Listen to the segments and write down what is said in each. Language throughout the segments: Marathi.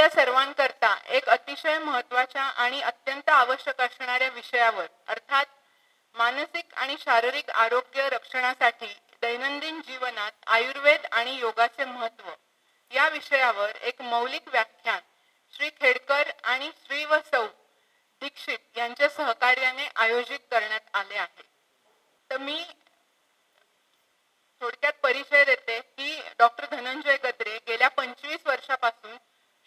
आपल्या सर्वांकरता एक अतिशय महत्त्वाच्या आणि अत्यंत आवश्यक असणाऱ्या विषयावर अर्थात मानसिक आणि शारीरिक आरोग्य रक्षणासाठी दैनंदिन जीवनात आयुर्वेद आणि योगाचे महत्त्व या विषयावर एक मौलिक व्याख्यान श्री खेडकर आणि श्री व सौ दीक्षित यांच्या सहकार्याने आयोजित करण्यात आले आहे। तर मी थोडक्यात परिचय देते की डॉक्टर धनंजय गद्रे गेल्या 25 वर्षापासून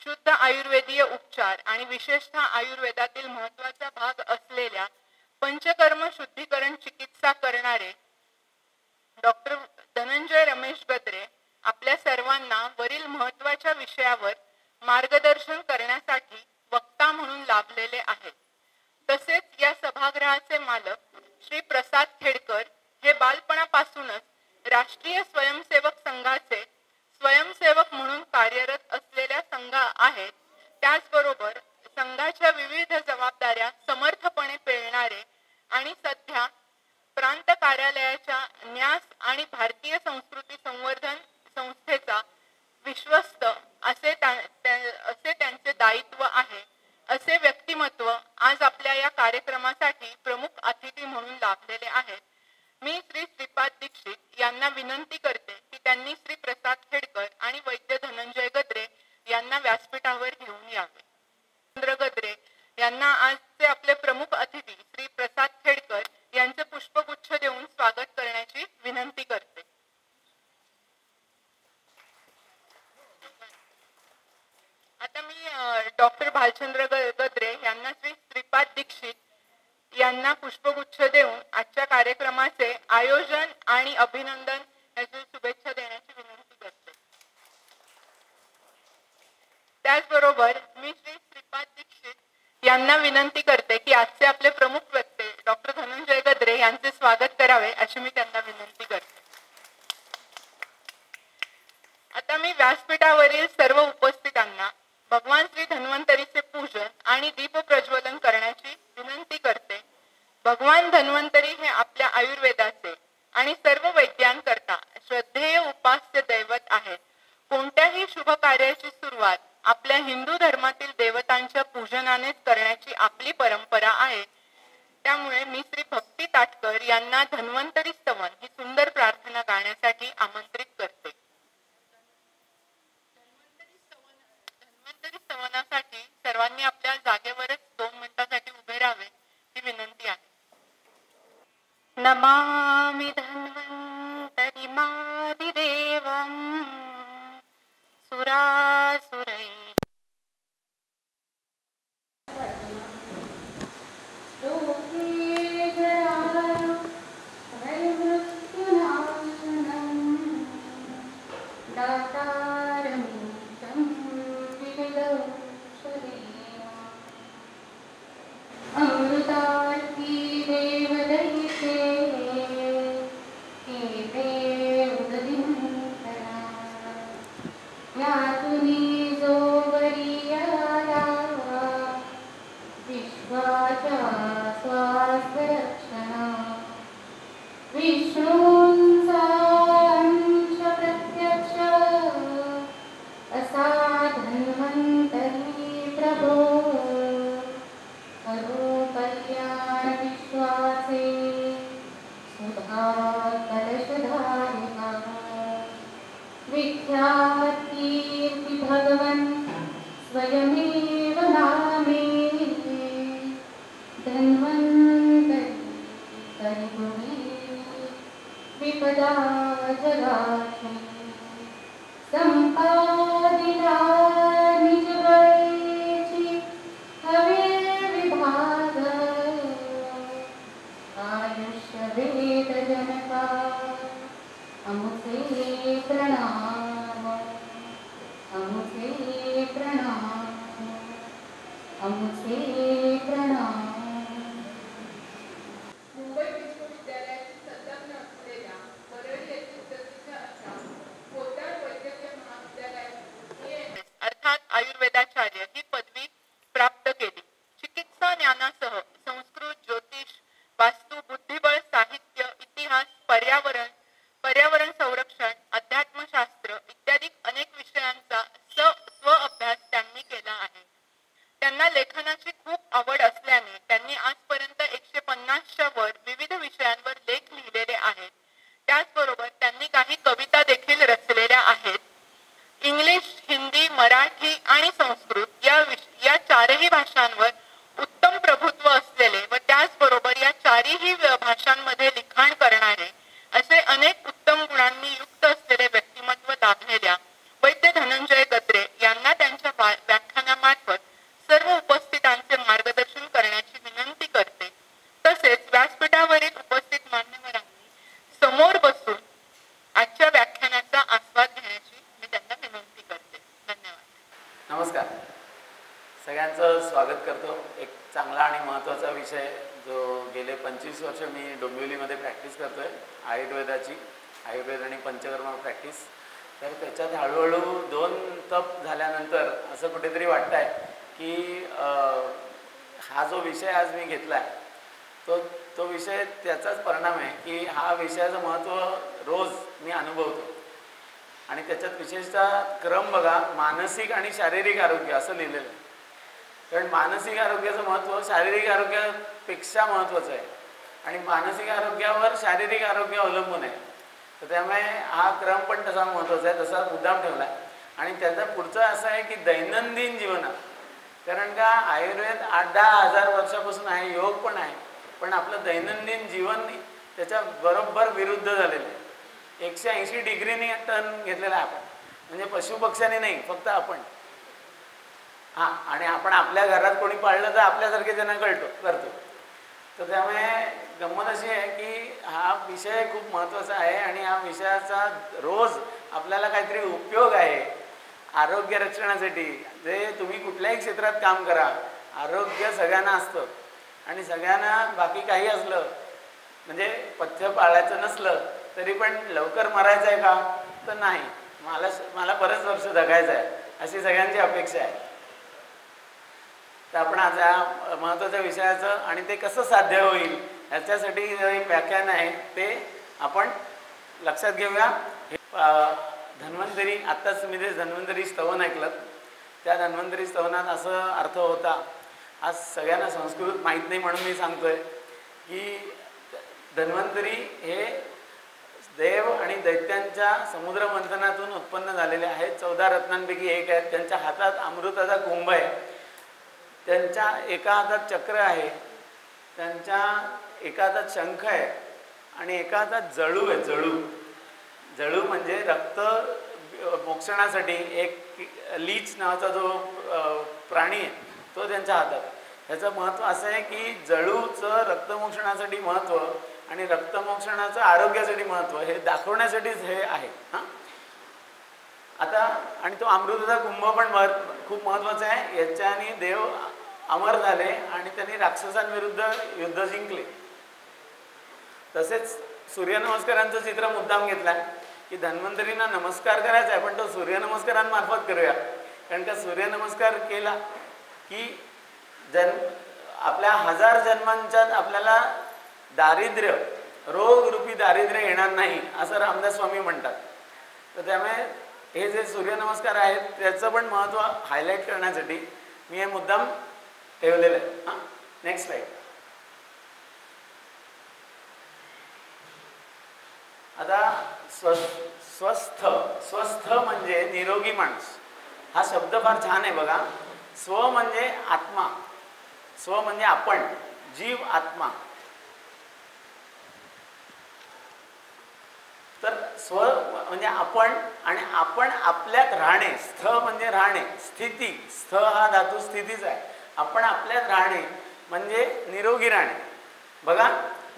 शुद्ध आयुर्वेदीय उपचार आणि विशेषतः आयुर्वेदातील महत्त्वाचा भाग असलेल्या पंचकर्म शुद्धीकरण चिकित्सा करणारे डॉक्टर धनंजय रमेश गद्रे आपल्या सर्वांना वरील महत्त्वाच्या विषयावर मार्गदर्शन करण्यासाठी वक्ता म्हणून लाभलेले आहेत। तसेच या सभागृहाचे मालक श्री प्रसाद खेडकर हे बालपणापासूनच राष्ट्रीय स्वयंसेवक संघाचे स्वयंसेवक म्हणून कार्यरत असलेल्या संघ आहेत। त्याचबरोबर संघाच्या विविध जबाबदाऱ्या समर्थपणे पेलणारे आणि सध्या प्रांत कार्यालयाच्या न्यास आणि भारतीय संस्कृती संवर्धन संस्थेचा विश्वस्त असे त्यांचे दायित्व आहे। असे व्यक्तिमत्व आज आपल्या या कार्यक्रमासाठी प्रमुख अतिथी म्हणून लाभलेले आहेत। मी श्री श्रीपाद दीक्षित यांना विनंती करते की त्यांनी श्री प्रसाद खेडकर आणि वैद्य धनंजय गद्रे यांना व्यासपीठावर घेऊन यावे। चंद्र गद्रे यांना आजचे आपले प्रमुख अतिथी श्री प्रसाद खेडकर यांचे पुष्पगुच्छ देऊन स्वागत करण्याची विनंती करते। आता मी डॉक्टर भालचंद्र गद्रे यांना श्री श्रीपाद दीक्षित यांना पुष्पगुच्छ देऊन आजच्या कार्यक्रमाचे आयोजन आणि अभिनंदन याची शुभेच्छा देण्याची विनंती करते। त्याचबरोबर मी श्री श्रीपाद दीक्षित यांना विनंती करते की आजचे आपले प्रमुख वक्ते डॉक्टर धनंजय गद्रे यांचे स्वागत करावे अशी मी त्यांना विनंती करते। आता मी व्यासपीठावरील सर्व उपस्थितांना भगवान श्री धन्वंतरीचे पूजन आणि दीप प्रज्वलन करण्याची विनंती करते। भगवान धन्वंतरी हे आपल्या आयुर्वेदाचे आणि सर्व वैद्यांकरता श्रद्धेय उपास्य दैवत आहेत। कोणत्याही शुभ कार्याची सुरुवात आपल्या हिंदू धर्मातील देवतांच्या पूजनानेच करण्याची आपली परंपरा आहे। त्यामुळे मी श्री भक्ती ताटकर यांना धन्वंतरी स्तवन ही सुंदर प्रार्थना गाण्यासाठी आमंत्रित करते। धन्वंतरी स्तवनासाठी सर्वांनी आपल्या जागेवरच 2 मिनिटांसाठी उभे राहावे ही विनंती आहे। नमामि धन्वंतरि मादिदेवं सुरासुरै आयुर्वेदाचार्य ही पदवी प्राप्त केली। चिकित्सा ज्ञानासह संस्कृत, ज्योतिष, वास्तु, बुद्धिबळ, साहित्य, इतिहास, पर्यावरण संरक्षण, अध्यात्मशास्त्र इत्यादी अनेक विषयांचा स्व अभ्यास त्यांनी केला आवड असल्याने त्यांनी आजपर्यंत 150च्या वर विविध विषयांवर लेख लिहिलेले आहेत. त्याचबरोबर त्यांनी काही कविता देखील रचलेल्या आहेत. इंग्लिश, हिंदी, मराठी आणि संस्कृत या चारही भाषांवर उत्तम प्रभुत्व असलेले व त्याचबरोबर या चारही भाषांमध्ये लिखाण करणारे असे अनेक उत्तम गुणांनी युक्त असलेले व्यक्तिमत्व लाभलेल्या वैद्य धनंजय गद्रे यांना त्यांच्या व्याख्यानामार्फत सर्व उपस्थितांचे मार्गदर्शन करण्याची विनंती करते. तसेच व्यासपीठावरील उपस्थित मान्यवरांनी समोर बसून आजच्या व्याख्यानाचा आस्वाद घेण्याची मी त्यांना विनंती करते. धन्यवाद. नमस्कार. सगळ्यांचं स्वागत करतो. एक चांगला आणि महत्त्वाचा विषय जो गेले 25 वर्ष मी डोंबिवलीमध्ये प्रॅक्टिस करतोय, आयुर्वेदाची, आयुर्वेद आणि पंचकर्म प्रॅक्टिस. तर त्याच्यात हळूहळू 2 तप झाल्यानंतर असं कुठेतरी वाटतं आहे की हा जो विषय आज मी घेतला आहे तो विषय त्याचाच परिणाम आहे की हा विषयाचं महत्त्व रोज मी अनुभवतो. आणि त्याच्यात विशेषतः क्रम बघा, मानसिक आणि शारीरिक आरोग्य असं लिहिलेलं आहे. कारण मानसिक आरोग्याचं महत्त्व शारीरिक आरोग्यापेक्षा महत्त्वाचं आहे आणि मानसिक आरोग्यावर शारीरिक आरोग्य अवलंबून आहे. तर त्यामुळे हा क्रम पण तसा महत्त्वाचा आहे, तसा मुद्दाम ठेवला आहे. आणि त्याचा पुढचं असं आहे की दैनंदिन जीवनात, कारण का आयुर्वेद 8-10 हजार वर्षापासून आहे, योग पण आहे, पण आपलं दैनंदिन जीवन त्याच्या बरोबर विरुद्ध झालेलं आहे. 180 डिग्रीने टर्न घेतलेला आहे आपण, म्हणजे पशुपक्ष्याने नाही, फक्त आपण. हां, आणि आपण आपल्या घरात कोणी पाळलं तर आपल्यासारखे त्यांना करतो. तर त्यामुळे गंमत अशी आहे की हा विषय खूप महत्त्वाचा आहे आणि या विषयाचा रोज आपल्याला काहीतरी उपयोग आहे आरोग्य रक्षणासाठी. जे तुम्ही कुठल्याही क्षेत्रात काम करा, आरोग्य सगळ्यांना असतं आणि सगळ्यांना बाकी काही असलं म्हणजे पथ्य पाळायचं नसलं तरी पण लवकर मरायचं आहे का, तर नाही, मला बरंच वर्ष जगायचं आहे अशी सगळ्यांची अपेक्षा आहे. तर आपण आज या महत्त्वाच्या विषयाचं आणि ते कसं साध्य होईल याच्यासाठी एक व्याख्यान आहे, ते आपण लक्षात घेऊया. हे धन्वंतरी, आत्ताच मी ते धन्वंतरी स्तवन ऐकलं, त्या धन्वंतरी स्तवनात असं अर्थ होता. आज सगळ्यांना संस्कृत माहीत नाही म्हणून मी सांगतोय की धन्वंतरी हे देव आणि दैत्यांच्या समुद्र मंथनातून उत्पन्न झालेले आहेत. 14 रत्नांपैकी एक आहेत. त्यांच्या हातात अमृताचा कुंभ आहे, त्यांच्या एका हातात चक्र आहे, त्यांच्या एका हातात शंख आहे आणि एका हातात जळू आहे. जळू म्हणजे रक्त मोक्षणासाठी एक लीच नावाचा जो प्राणी आहे तो त्यांच्या हातात. ह्याचं महत्त्व असं आहे की जळूचं रक्तमोक्षणासाठी महत्त्व आणि रक्तमोक्षणाचं आरोग्यासाठी महत्त्व हे दाखवण्यासाठीच हे आहे. हां, आता आणि तो अमृताचा कुंभ पण खूप महत्त्वाचा आहे. याच्याने देव अमर झाले आणि त्यांनी राक्षसांविरुद्ध युद्ध जिंकले. तसेच सूर्यनमस्कारांचं चित्र मुद्दाम घेतलं आहे की धन्वंतरींना नमस्कार करायचा आहे, पण तो सूर्यनमस्कारांमार्फत करूया. कारण का सूर्यनमस्कार केला की आपल्या 1000 जन्मांच्यात आपल्याला दारिद्र्य, रोगरूपी दारिद्र्य येणार नाही असं रामदास स्वामी म्हणतात. तर त्यामुळे हे जे सूर्यनमस्कार आहेत त्याचं पण महत्त्व हायलाईट करण्यासाठी मी हे मुद्दाम ठेवलेलं आहे. हां, नेक्स्ट स्लाईड. आता स्वस्थ म्हणजे निरोगी माणूस हा शब्द फार छान आहे बघा. स्व म्हणजे आत्मा, स्व म्हणजे आपण, जीव, आत्मा. तर स्व म्हणजे आपण आणि आपण आपल्यात राहणे. स्थ म्हणजे राहणे, स्थिती. स्थ हा धातू स्थितीचा आहे. आपण आपल्यात राहणे म्हणजे निरोगी राहणे. बघा,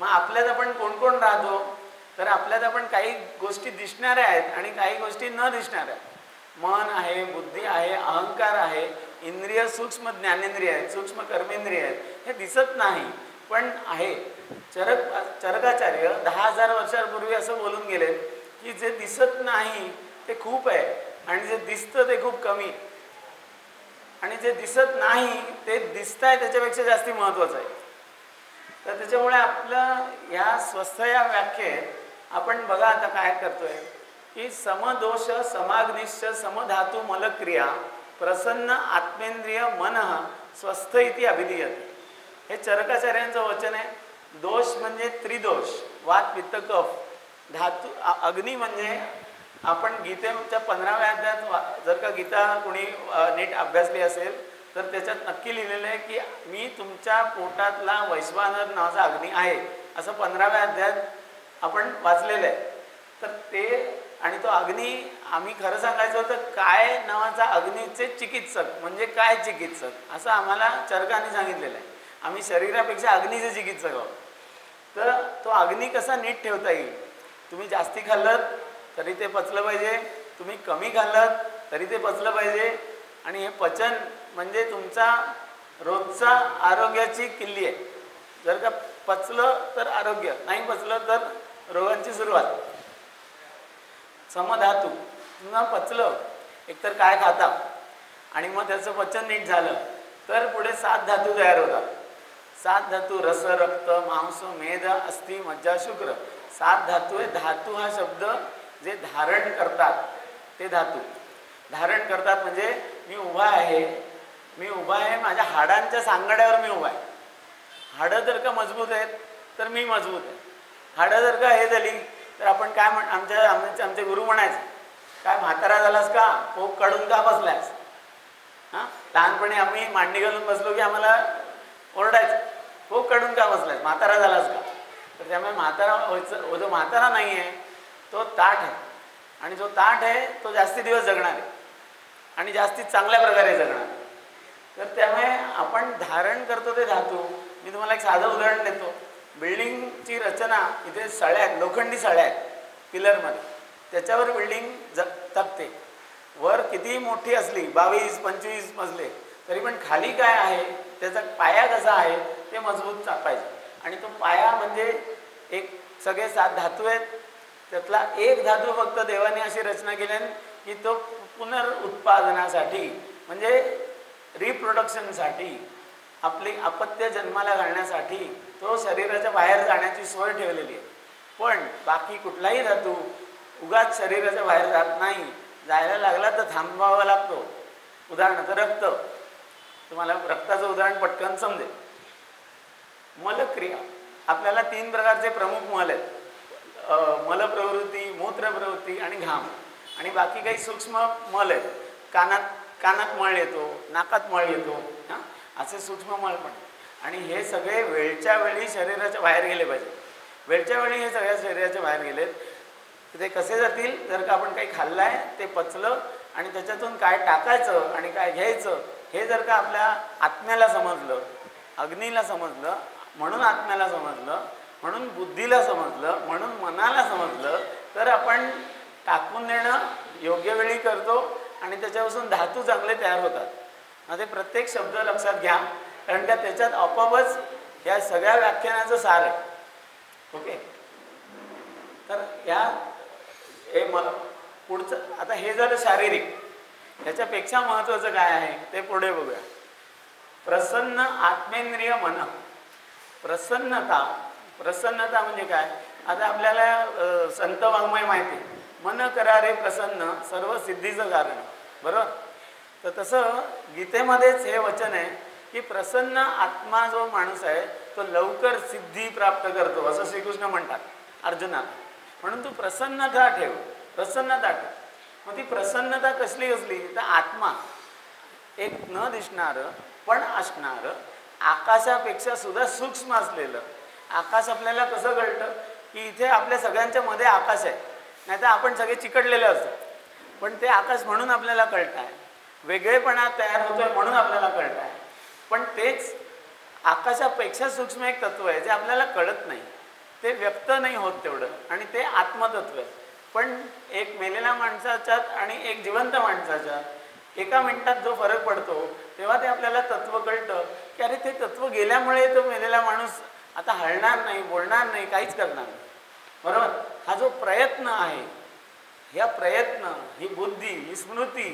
मग आपल्यात आपण कोण कोण राहतो, तर आपल्यात आपण काही गोष्टी दिसणाऱ्या आहेत आणि काही गोष्टी न दिसणाऱ्या. मन आहे, बुद्धी आहे, अहंकार आहे, इंद्रिय, सूक्ष्म ज्ञानेंद्रिय आहेत, सूक्ष्म कर्मेंद्रिय आहेत. हे दिसत नाही पण आहे. चरकाचार्य 10,000 वर्षांपूर्वी असं बोलून गेले की जे दिसत नाही ते खूप आहे आणि जे दिसतं ते खूप कमी, आणि जे दिसत नाही ते दिसतंय त्याच्यापेक्षा जास्ती महत्त्वाचं आहे. तर त्याच्यामुळे आपलं या स्वस्थ या व्याख्येत आपण बघा आता काय करतोय की समदोष समाग्निश्च समधातू मलक्रिया प्रसन्न आत्मेंद्रिय मनः स्वस्थ इति अभिधीयते. हे चरकाचार्यांचं वचन आहे. दोष म्हणजे त्रिदोष, वात पित्त कफ. धातू अग्नी म्हणजे आपण गीतेच्या 15व्या अध्यायात जर का गीता कोणी नीट अभ्यासली असेल तर त्याच्यात नक्की लिहिलेलं आहे की मी तुमच्या पोटातला वैश्वानर नावाचा अग्नी आहे, असं 15व्या अध्यायात आपण वाचलेलं आहे. तर ते आणि तो अग्नी आम्ही खरं सांगायचं तर काय नावाचा अग्नीचे चिकित्सक म्हणजे काय चिकित्सक असं आम्हाला चरकाने सांगितलेलं आहे. आम्ही शरीरापेक्षा अग्नीचे चिकित्सक आहोत. तर तो अग्नी कसा नीट ठेवता येईल. तुम्ही जास्ती खाल्लं तरी ते पचलं पाहिजे, तुम्ही कमी खाल्लं तरी ते पचलं पाहिजे. आणि हे पचन म्हणजे तुमचा रोजचा आरोग्याची किल्ली आहे. जर का पचलं तर आरोग्य, नाही पचलं तर रोगांची सुरुवात. समधातू पुन्हा पचलं एकतर काय खाता आणि मग त्याचं पचन नीट झालं तर पुढे 7 धातू तयार होतात. 7 धातू रस, रक्त, मांस, मेद, अस्थि, मज्जा, शुक्र. 7 धातू आहे. धातू हा शब्द जे धारण करतात ते धातू. धारण करतात म्हणजे मी उभा आहे, माझ्या हाडांच्या सांगाड्यावर मी उभा आहे. हाडं जर का मजबूत आहेत तर मी मजबूत आहे. हाडं जर का हे झाली तर आपण काय आमचे गुरु म्हणायचे, काय म्हातारा झालास का, पोक काढून का बसलास. हां, लहानपणी आम्ही मांडी घालून बसलो की आम्हाला ओरडायचं, पोक काढून का बसलास, म्हातारा झालास का. तर त्यामुळे म्हातारा व्हायचं, जो म्हातारा नाही आहे तो ताठ आहे. आणि जो ताठ आहे तो जास्ती दिवस जगणार आहे आणि जास्ती चांगल्या प्रकारे जगणार. तर त्यामुळे आपण धारण करतो ते धातू. मी तुम्हाला एक साधं उदाहरण देतो. बिल्डिंगची रचना, इथे सळ्या आहेत, लोखंडी सळ्या आहेत पिलरमध्ये, त्याच्यावर बिल्डिंग तगते. वर कितीही मोठी असली 22-25 मजले तरी पण खाली काय आहे, त्याचा पाया कसा आहे ते मजबूत पाहिजे. आणि तो पाया म्हणजे एक सगळे 7 धातू आहेत. त्यातला एक धातू फक्त देवाने अशी रचना केली की तो पुनरुत्पादनासाठी म्हणजे रिप्रोडक्शनसाठी, आपली अपत्य जन्माला घालण्यासाठी तो शरीराच्या बाहेर जाण्याची सोय ठेवलेली आहे. पण बाकी कुठलाही धातू उगाच शरीराच्या बाहेर जात नाही. जायला लागला तर थांबवावा लागतो. उदाहरणार्थ रक्त, तुम्हाला रक्ताचं उदाहरण पटकन समजेल. मलक्रिया, आपल्याला 3 प्रकारचे प्रमुख मल आहेत. मलप्रवृत्ती, मूत्रप्रवृत्ती आणि घाम. आणि बाकी काही सूक्ष्म मल आहेत. कानात मळ येतो, नाकात मळ येतो, हां, असे सूक्ष्म मळ पण. आणि हे सगळे वेळच्या वेळी शरीराच्या बाहेर गेले पाहिजे. वेळच्या वेळी हे सगळ्या शरीराच्या बाहेर गेलेत. ते कसे जातील, जर का आपण काही खाल्लं आहे ते पचलं आणि त्याच्यातून काय टाकायचं आणि काय घ्यायचं हे जर का आपल्या आत्म्याला समजलं, अग्नीला समजलं, म्हणून आत्म्याला समजलं, म्हणून बुद्धीला समजलं, म्हणून मनाला समजलं, तर आपण टाकून देणं योग्य वेळी करतो आणि त्याच्यापासून धातू चांगले तयार होतात. ते प्रत्येक शब्द लक्षात घ्या, कारण का त्याच्यात आपोआपच या सगळ्या व्याख्यानाचं सार आहे. ओके, तर पुढचं आता हे झालं शारीरिक. ह्याच्यापेक्षा महत्त्वाचं काय आहे ते पुढे बघूया. प्रसन्न आत्मेंद्रिय मन. प्रसन्नता म्हणजे काय. आता आपल्याला संत वाङ्मय माहिती, मन करारे प्रसन्न सर्व सिद्धीचं कारण, बरोबर. तर तसं गीतेमध्येच हे वचन आहे की प्रसन्न आत्मा जो माणूस आहे तो लवकर सिद्धी प्राप्त करतो असं श्रीकृष्ण म्हणतात अर्जुनाला. म्हणून तू प्रसन्नता ठेव. मग ती प्रसन्नता कसली तर आत्मा एक न दिसणारं पण असणारं, आकाशापेक्षा सुद्धा सूक्ष्म असलेलं. आकाश आपल्याला कसं कळतं की इथे आपल्या सगळ्यांच्या मध्ये आकाश आहे, नाही तर आपण सगळे चिकटलेले असतो. पण ते आकाश म्हणून आपल्याला कळत आहे, वेगळेपणा तयार होतोय म्हणून आपल्याला कळत आहे. पण तेच आकाशापेक्षा सूक्ष्म एक तत्व आहे जे आपल्याला कळत नाही, ते व्यक्त नाही होत तेवढं, आणि ते आत्मतत्व आहे. पण एक मेलेल्या माणसाच्यात आणि एक जिवंत माणसाच्यात एका मिनिटात जो फरक पडतो तेव्हा ते आपल्याला तत्व कळतं की अरे ते तत्व गेल्यामुळे तो मेलेला माणूस आता हलणार नाही, बोलणार नाही, काहीच करणार नाही, बरोबर. हा जो प्रयत्न आहे, ह्या प्रयत्न, ही बुद्धी, ही स्मृती,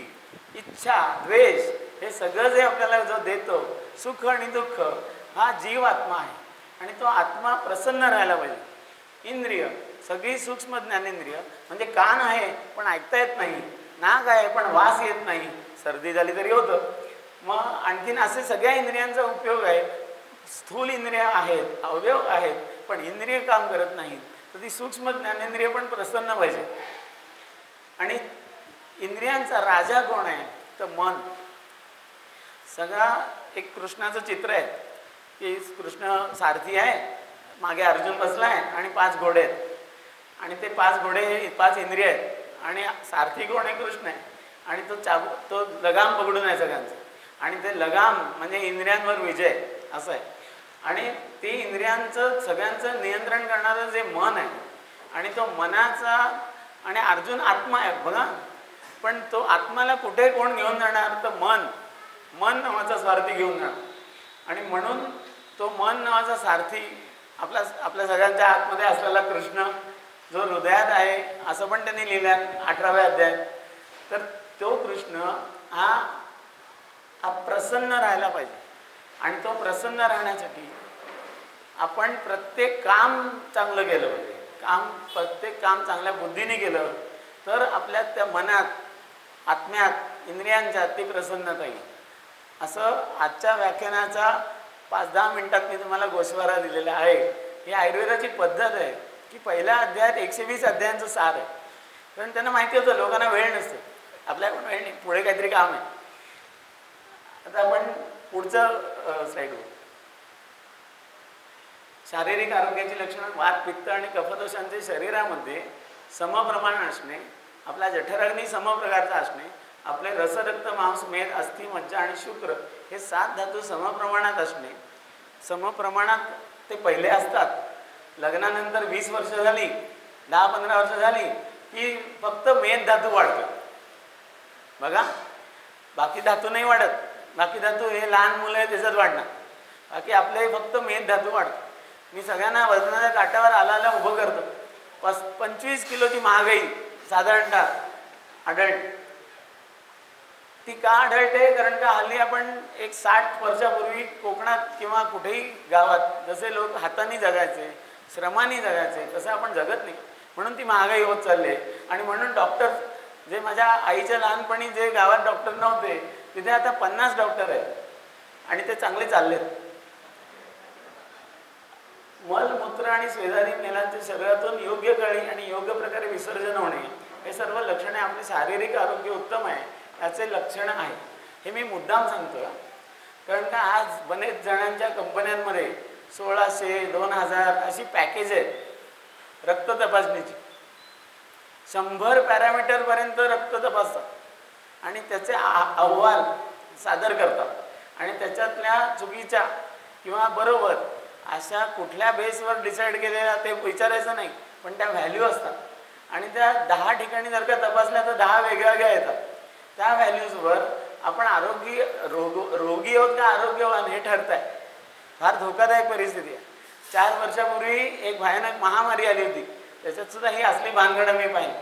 इच्छा, द्वेष, हे सगळं जे आपल्याला जो देतो सुख आणि दुःख, हा जीव आत्मा आहे. आणि तो आत्मा प्रसन्न राहायला पाहिजे. इंद्रिय, सगळी सूक्ष्म ज्ञानेंद्रिय म्हणजे कान आहे पण ऐकता येत नाही, नाक आहे पण वास येत नाही, सर्दी झाली तरी होतं, मग आणखीन असे सगळ्या इंद्रियांचा उपयोग आहे. स्थूल इंद्रिय आहेत, अवयव आहेत, पण इंद्रिय काम करत नाहीत. तर ती सूक्ष्म ज्ञानेंद्रिय पण प्रसन्न पाहिजे. आणि इंद्रियांचा राजा कोण आहे? तर मन. सगळा एक कृष्णाचं चित्र आहे की कृष्ण सारथी आहे, मागे अर्जुन बसला आहे आणि 5 घोडे आहेत. आणि ते 5 घोडे 5 इंद्रिय आहेत आणि सारथी कोण आहे? कृष्ण आहे. आणि तो लगाम पकडून आहे सगळ्यांचं. आणि ते लगाम म्हणजे इंद्रियांवर विजय असं आहे. आणि ते इंद्रियांचं सगळ्यांचं नियंत्रण करणारं जे मन आहे, आणि तो मनाचा, आणि अर्जुन आत्मा आहे बघा. पण तो आत्माला कुठे कोण घेऊन जाणार? तर मन नावाचा सारथी घेऊन जाणार. आणि म्हणून तो मन नावाचा सारथी आपल्या सगळ्यांच्या आतमध्ये असलेला कृष्ण जो हृदयात आहे असं पण त्यांनी लिहिलं आहे 18व्या अध्यायात. तर तो कृष्ण हा प्रसन्न राहायला पाहिजे. आणि तो प्रसन्न राहण्यासाठी आपण प्रत्येक काम चांगलं केलं पाहिजे. प्रत्येक काम चांगल्या बुद्धीने केलं तर आपल्या त्या मनात, आत्म्यात, इंद्रियांच्यात ती प्रसन्नता येईल. असं आजच्या व्याख्यानाचा 5-10 मिनिटात मी तुम्हाला गोषवारा दिलेला आहे. ही आयुर्वेदाची पद्धत आहे की पहिल्या अध्यायात 120 अध्यायांचं सार आहे. कारण त्यांना माहिती होतं लोकांना वेळ नसतो, आपल्याकडून वेळ नाही, पुढे काहीतरी काम आहे. आता आपण पुढचं स्लाईडवर शारीरिक आरोग्याची लक्षणं. वात, पित्त आणि कफदोषांचे शरीरामध्ये समप्रमाण असणे, आपला जठराग्नी समप्रकारचा असणे, आपले रस, रक्त, मांस, मेद, अस्थि, मज्जा आणि शुक्र हे 7 धातू समप्रमाणात असणे. समप्रमाणात ते पहिले असतात. लग्नानंतर 20 वर्ष झाली, 10-15 वर्ष झाली की फक्त मेद धातू वाढतो बघा. बाकी धातू नाही वाढत. बाकी धातू हे लहान मुलं आहे त्याच्यात वाढणार. बाकी आपले फक्त मेद धातू वाढतो. मी सगळ्यांना वजनाच्या काटावर आला उभं करतो. 25 किलोची महागाई साधारणतः आढळते. ती का आढळते? कारण का हल्ली आपण एक 60 वर्षापूर्वी कोकणात किंवा कुठेही गावात जसे लोक हाताने जगायचे, श्रमाने जगायचे, तसं आपण जगत नाही. म्हणून ती महागाई होत चालली आहे. आणि म्हणून डॉक्टर जे माझ्या आईच्या लहानपणी जे गावात डॉक्टर नव्हते तिथे आता 50 डॉक्टर आहेत आणि ते चांगले चाललेत. मलमूत्र आणि स्वेदारी मेलांचे शरीरातून योग्य काळी आणि योग्य प्रकारे विसर्जन होणे हे सर्व लक्षणे आपले शारीरिक आरोग्य उत्तम आहे याचे लक्षण आहे. हे मी मुद्दाम सांगतो कारण का आज बरेच जणांच्या कंपन्यांमध्ये 1600, 2000 अशी पॅकेज आहेत रक्त तपासणीची. 100 पॅरामीटरपर्यंत रक्त तपासतात आणि त्याचे अहवाल सादर करतात. आणि त्याच्यातल्या चुकीच्या किंवा बरोबर अशा कुठल्या बेसवर डिसाईड केलेल्या ते विचारायचं नाही, पण त्या व्हॅल्यू असतात. आणि त्या 10 ठिकाणी जर का तपासल्या तर 10 वेगळ्या येतात. त्या व्हॅल्यूजवर आपण रोगी आहोत का आरोग्यवान हे ठरत आहे. फार धोकादायक परिस्थिती आहे. 4 वर्षापूर्वी एक भयानक महामारी आली होती. त्याच्यात सुद्धा ही असली भानगड मी पाहिली.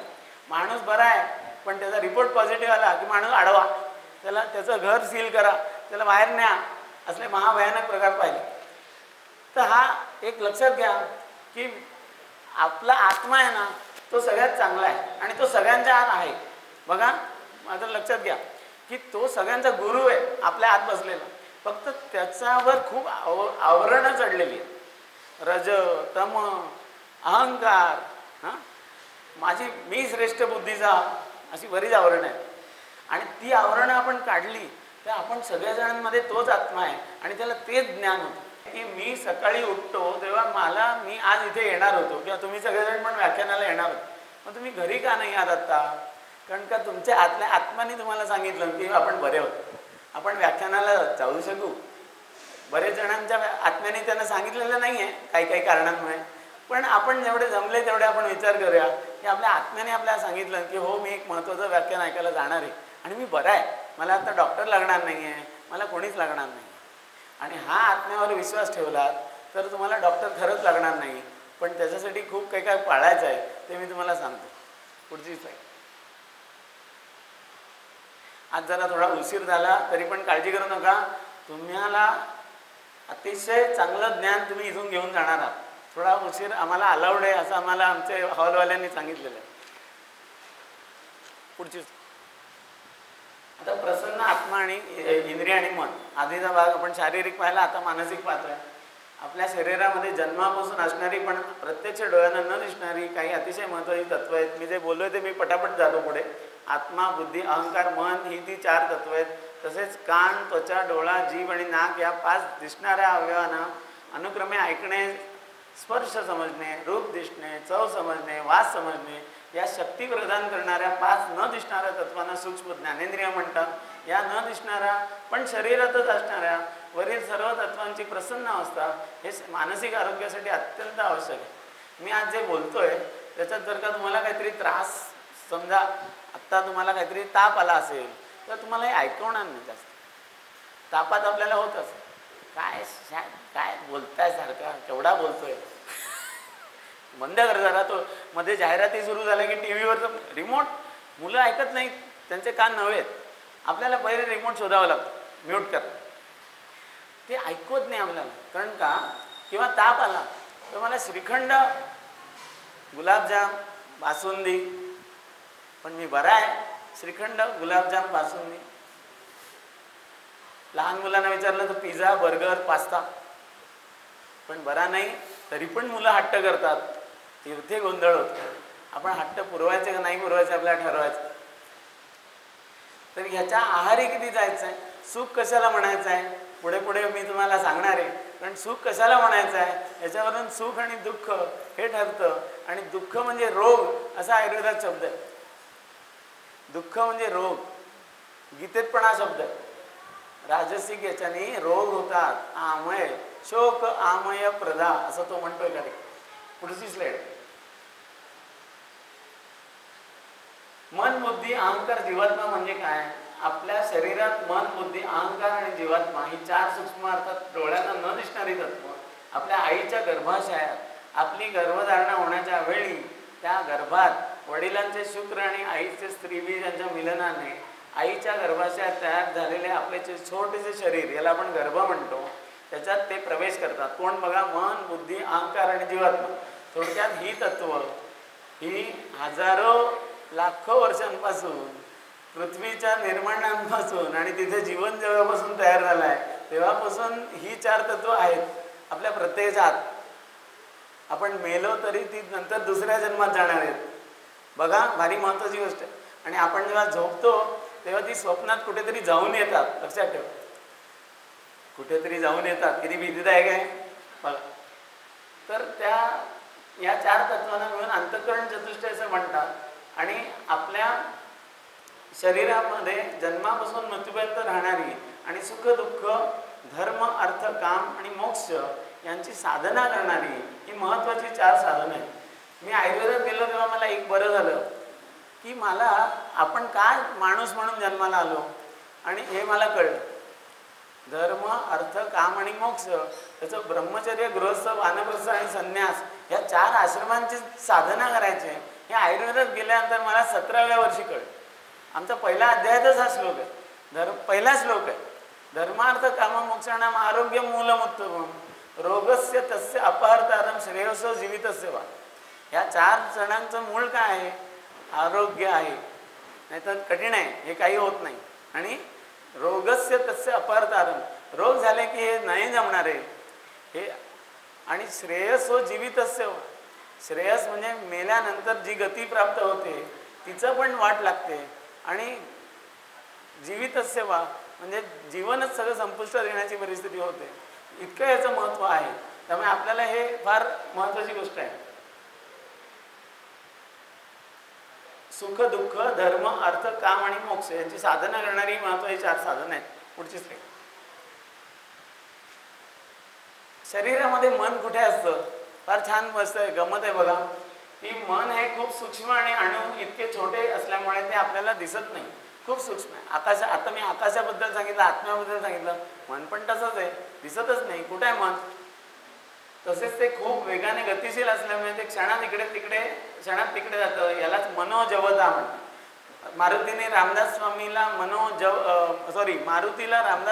माणूस बरा आहे पण त्याचा रिपोर्ट पॉझिटिव्ह आला की माणूस अडवा, त्याला त्याचं घर सील करा, त्याला बाहेर न्या, असले महाभयानक प्रकार पाहिले. तर हा एक लक्षात घ्या की आपला आत्मा आहे ना तो सगळ्यात चांगला आहे आणि तो सगळ्यांच्या आत आहे. बघा माझं लक्षात घ्या की तो सगळ्यांचा गुरु आहे आपल्या आत बसलेला. फक्त त्याच्यावर खूप आवरणं चढलेली आहेत. रज, तम, अहंकार, मी श्रेष्ठ बुद्धीचा, अशी बरीच आवरणं आहेत. आणि ती आवरणं आपण काढली तर आपण सगळ्या जणांमध्ये तोच आत्मा आहे आणि त्याला तेच ज्ञान होतं की मी सकाळी उठतो तेव्हा मी आज इथे येणार होतो किंवा तुम्ही सगळेजण पण व्याख्यानाला येणार होतो. मग तुम्ही घरी का नाही आहात आत्ता? कारण का तुमच्या आतल्या आत्माने तुम्हाला सांगितलं की आपण बरे होतो, आपण व्याख्यानाला जाऊ शकू. बरेच जणांच्या आत्म्याने त्यांना सांगितलेलं नाही आहे काही कारणांमुळे, पण आपण जेवढे जमले तेवढे आपण विचार करूया की आपल्या आत्म्याने आपल्याला सांगितलं की हो मी एक महत्त्वाचं व्याख्यान ऐकायला जाणार आहे आणि मी बरा आहे, मला आता डॉक्टर लागणार नाही आहे, मला कोणीच लागणार नाही. आणि हा आत्म्यावर विश्वास ठेवलात तर तुम्हाला डॉक्टर खरंच लागणार नाही. पण त्याच्यासाठी खूप काही पाळायचं आहे ते मी तुम्हाला सांगतो. पुढची स्लाईड. आज जरा थोडा उशीर झाला तरी पण काळजी करू नका. तुम्हाला अतिशय चांगलं ज्ञान तुम्ही इथून घेऊन जाणार आहात. थोडा उशीर आम्हाला अलाउड आहे असं आम्हाला आमच्या हॉलवाल्यांनी सांगितलेलं आहे. पुढची आता प्रसन्न आत्मा आणि इंद्रिय आणि मन आधीचा भाग आपण शारीरिक पाहिला, आता मानसिक पाहतोय. आपल्या शरीरामध्ये जन्मापासून असणारी पण प्रत्यक्ष डोळ्यांना न दिसणारी काही अतिशय महत्त्वाची तत्व आहेत. मी जे बोललोय ते मी पटापट जातो पुढे. आत्मा, बुद्धी, अहंकार, मन ही ती 4 तत्व आहेत. तसेच कान, त्वचा, डोळा, जीभ आणि नाक या 5 दिसणाऱ्या अवयवांना अनुक्रमे ऐकणे, स्पर्श समजणे, रूप दिसणे, चव समजणे, वास समजणे या शक्ती प्रदान करणाऱ्या 5 न दिसणाऱ्या तत्वांना सूक्ष्म ज्ञानेंद्रिय म्हणतात. या न दिसणाऱ्या पण शरीरातच असणाऱ्या वरील सर्व तत्वांची प्रसन्न अवस्था हे मानसिक आरोग्यासाठी अत्यंत आवश्यक आहे. मी आज जे बोलतोय त्याच्यात जर का तुम्हाला काहीतरी त्रास, समजा आत्ता तुम्हाला काहीतरी ताप आला असेल तर तुम्हाला हे ऐकवणार नाही जास्त. तापात आपल्याला होत असेल काय बोलताय सारखा, केवढा बोलतोय, बंद कर जरा. तो मध्ये जाहिराती सुरू झाल्या की टी व्हीवरचं रिमोट, मुलं ऐकत नाहीत, त्यांचे कान नव्हेत. आपल्याला पहिले रिमोट शोधावं लागतं, म्यूट कर. ते ऐकवत नाही आपल्याला. कारण का, किंवा ताप आला तर मला श्रीखंड, गुलाबजाम, बासुंदी, पण मी बरा आहे, श्रीखंड, गुलाबजाम, बासुंदी. लहान मुलांना विचारलं तर पिझ्झा, बर्गर, पास्ता, पण बरा नाही तरी पण मुलं हट्ट करतात. इथे गोंधळ होतो. आपण हट्ट पुरवायचे का नाही पुरवायचे आपल्याला ठरवायचं. तर ह्याच्या आहारी किती जायचं आहे, सुख कशाला म्हणायचं आहे, पुढे पुढे मी तुम्हाला सांगणार आहे. कारण सुख कशाला म्हणायचं आहे याच्यावरून सुख आणि दुःख हे ठरतं. आणि दुःख म्हणजे रोग असा आयुर्वेदात शब्द आहे. दुःख म्हणजे रोग, गीतेत पण हा शब्द आहे. राजसिक याच्याने रोग होतात. आमय, शोक आमय प्रदा असं तो म्हणतोय का. पुढची स्लाइड. मन, बुद्धी, अहंकार, जीवात्मा म्हणजे काय. आपल्या शरीरात मन, बुद्धी, अहंकार आणि जीवात्मा ही 4 सूक्ष्म अर्थात डोळ्यांना न दिसणारी तत्व आपल्या आईच्या गर्भाशयात, आपली गर्भधारणा होण्याच्या वेळी त्या गर्भात वडिलांचे शुक्र आणि आईचे स्त्रीबीज यांच्या मिलनाने आईच्या गर्भाशयात तयार झालेले आपले छोटेसे शरीर, याला आपण गर्भ म्हणतो, त्याच्यात ते प्रवेश करतात. कोण बघा, मन, बुद्धी, अहंकार आणि जीवात्मा. थोडक्यात ही तत्व ही हजारो लाखो वर्षांपासून पृथ्वीच्या निर्माणांपासून आणि तिथे जीवन जेव्हापासून तयार झालं आहे तेव्हापासून ही 4 तत्व आहेत आपल्या प्रत्येकात. आपण मेलो तरी ती नंतर दुसऱ्या जन्मात जाणार आहेत. बघा, भारी महत्त्वाची गोष्ट आहे. आणि आपण जेव्हा झोपतो तेव्हा ती स्वप्नात कुठेतरी जाऊन येतात. लक्षात ठेवा, कुठेतरी जाऊन येतात. किती भीतीदायक आहे बघा. तर या 4 तत्वांना मिळून अंतःकरण चतुष्टय असं म्हणतात. आणि आपल्या शरीरामध्ये जन्मापासून मृत्यूपर्यंत राहणारी आणि सुख दुःख, धर्म, अर्थ, काम आणि मोक्ष यांची साधना करणारी ही महत्त्वाची 4 साधनं आहेत. मी आयुर्वेदात गेलो तेव्हा मला एक बरं झालं की मला आपण काय माणूस म्हणून जन्माला आलो आणि हे मला कळलं. धर्म, अर्थ, काम आणि मोक्ष, त्याचं ब्रह्मचर्य, गृहस्थ, वानप्रस्थ आणि संन्यास या 4 आश्रमांची साधना करायची हे आयुर्वेदात गेल्यानंतर मला 17व्या वर्षी कळलं. आमचा पहिला अध्यायातच हा श्लोक आहे. पहिला श्लोक आहे. धर्मार्थ काम मोक्षाणाम आरोग्य मूलमुत्तमम रोगस्य तस्य अपहर्तारम श्रेयसो जीवितस्य वा. या 4 जणांचं मूळ काय आहे, आरोग्य आहे. नाहीतर कठीण आहे, हे काही होत नाही. आणि रोगस्य तस्य अपहर्तारम, रोग झाले की हे नाही जमणार आहे हे. आणि श्रेयसो जीवितस्य वा, श्रेयस म्हणजे मेल्यानंतर जी गती प्राप्त होते तिचं पण वाट लागते. आणि जीवितस्य वा म्हणजे जीवनच सगळं संपुष्टात येण्याची परिस्थिती होते. इतकं याचं महत्त्व आहे. त्यामुळे आपल्याला हे फार महत्त्वाची गोष्ट आहे. सुख दुःख, धर्म, अर्थ, काम आणि मोक्ष यांची साधना करणारी महत्त्वाची 4 साधनं आहेत. पुढची स्लाईड. शरीरामध्ये मन कुठे असतं, फार छान मस्त आहे, गमत आहे बघा. की मन हे खूप सूक्ष्म आणि अणू इतके छोटे असल्यामुळे ते आपल्याला दिसत नाही, खूप सूक्ष्म आहे. आता मी आकाशाबद्दल सांगितलं, आत्म्याबद्दल सांगितलं, मन पण तसंच आहे, दिसतच नाही. कुठे आहे मन. तसेच ते खूप वेगाने गतिशील असल्यामुळे ते क्षणात इकडे तिकडे जातं. यालाच मनोजवता म्हणतात. मारुतीला रामदास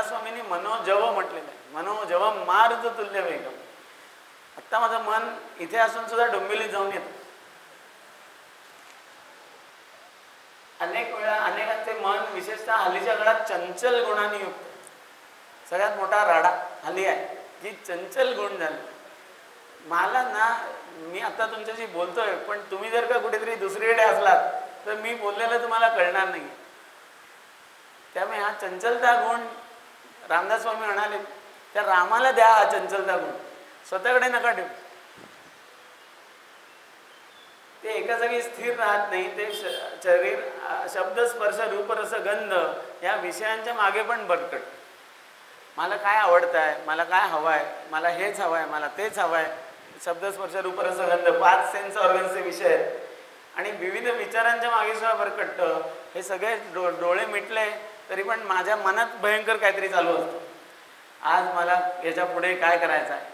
स्वामींनी मनोजव म्हटलेलं आहे. मनोजव मारुत तुल्य वेगम. आत्ता माझं मन इथे असून सुद्धा डोंबिवलीत जाऊन येतं. अनेक वेळा अनेकांचे मन विशेष विशेषतः हल्लीच्या काळात चंचल गुणांनी युक्त सगळ्यात मोठा राडा हल्ली आहे की चंचल गुण झाले. मला ना, मी आता तुमच्याशी बोलतोय, पण तुम्ही जर का कुठेतरी दुसरीकडे असलात तर मी बोललेलं तुम्हाला कळणार नाही. त्यामुळे हा चंचलता गुण, रामदास स्वामी म्हणाले त्या रामाला द्या हा चंचलता गुण, स्वतःकडे नका ठेवू. ते एका जागी स्थिर राहत नाही. ते शरीर, शब्द, स्पर्श, रूप, रस, गंध या विषयांच्या मागे पण भरकट. मला काय आवडतं आहे, मला काय हवं आहे, मला हेच हवं आहे, मला तेच हवं आहे. शब्द, स्पर्श, रूप, रस, गंध 5 सेन्स ऑर्गन्सचे विषय आहेत आणि विविध विचारांच्या मागे सुद्धा भरकटतं. हे सगळे डोळे मिटले तरी पण माझ्या मनात भयंकर काहीतरी चालू असतं. आज मला याच्या पुढे काय करायचं आहे,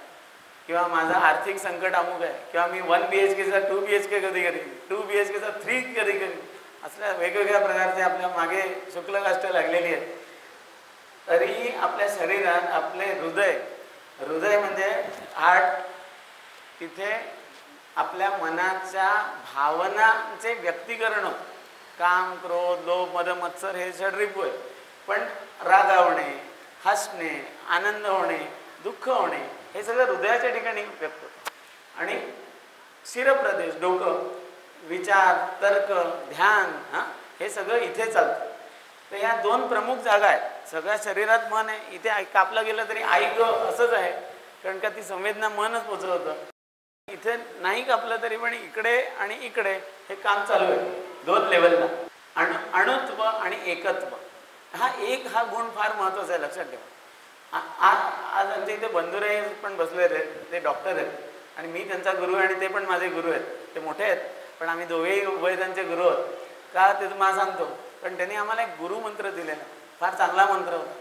किंवा माझं आर्थिक संकट अमुक आहे, किंवा मी 1 BHKचा 2 BHK कधी करीन, 2 BHKचा 3 कधी करीन. असल्या वेगवेगळ्या प्रकारचे आपल्या मागे शुक्लकाष्ठ लागलेली आहेत. तरीही आपल्या शरीरात आपले हृदय म्हणजे हार्ट, तिथे आपल्या मनाच्या भावनांचे व्यक्तीकरण होतं. काम, क्रोध, लोभ, मद, मत्सर हे षड्रिपू आहे. पण रागावणे, हसणे, आनंद होणे, दुःख होणे हे सगळं हृदयाच्या ठिकाणी व्यक्त होतं. आणि शिरप्रदेश, डोकं, विचार, तर्क, ध्यान, हे सगळं इथे चालतं. तर ह्या 2 प्रमुख जागा आहेत. सगळ्या शरीरात मन आहे, इथे कापलं गेलं तरी आई ग असंच आहे, कारण का ती संवेदना मनच पोचवतं. इथे नाही कापलं तरी पण इकडे आणि इकडे हे काम चालू आहे 2 लेवलला. अणुत्व आणि एकत्व, हा गुण फार महत्त्वाचा आहे, लक्षात ठेवा. आज आमच्या इथे बंधुराई पण बसले आहेत, ते डॉक्टर आहेत आणि मी त्यांचा गुरु आहे आणि ते पण माझे गुरु आहेत. ते मोठे आहेत पण आम्ही दोघेही उभय त्यांचे गुरु आहोत. का ते तुम्हाला सांगतो, पण त्यांनी आम्हाला एक गुरु मंत्र दिलेला, फार चांगला मंत्र होता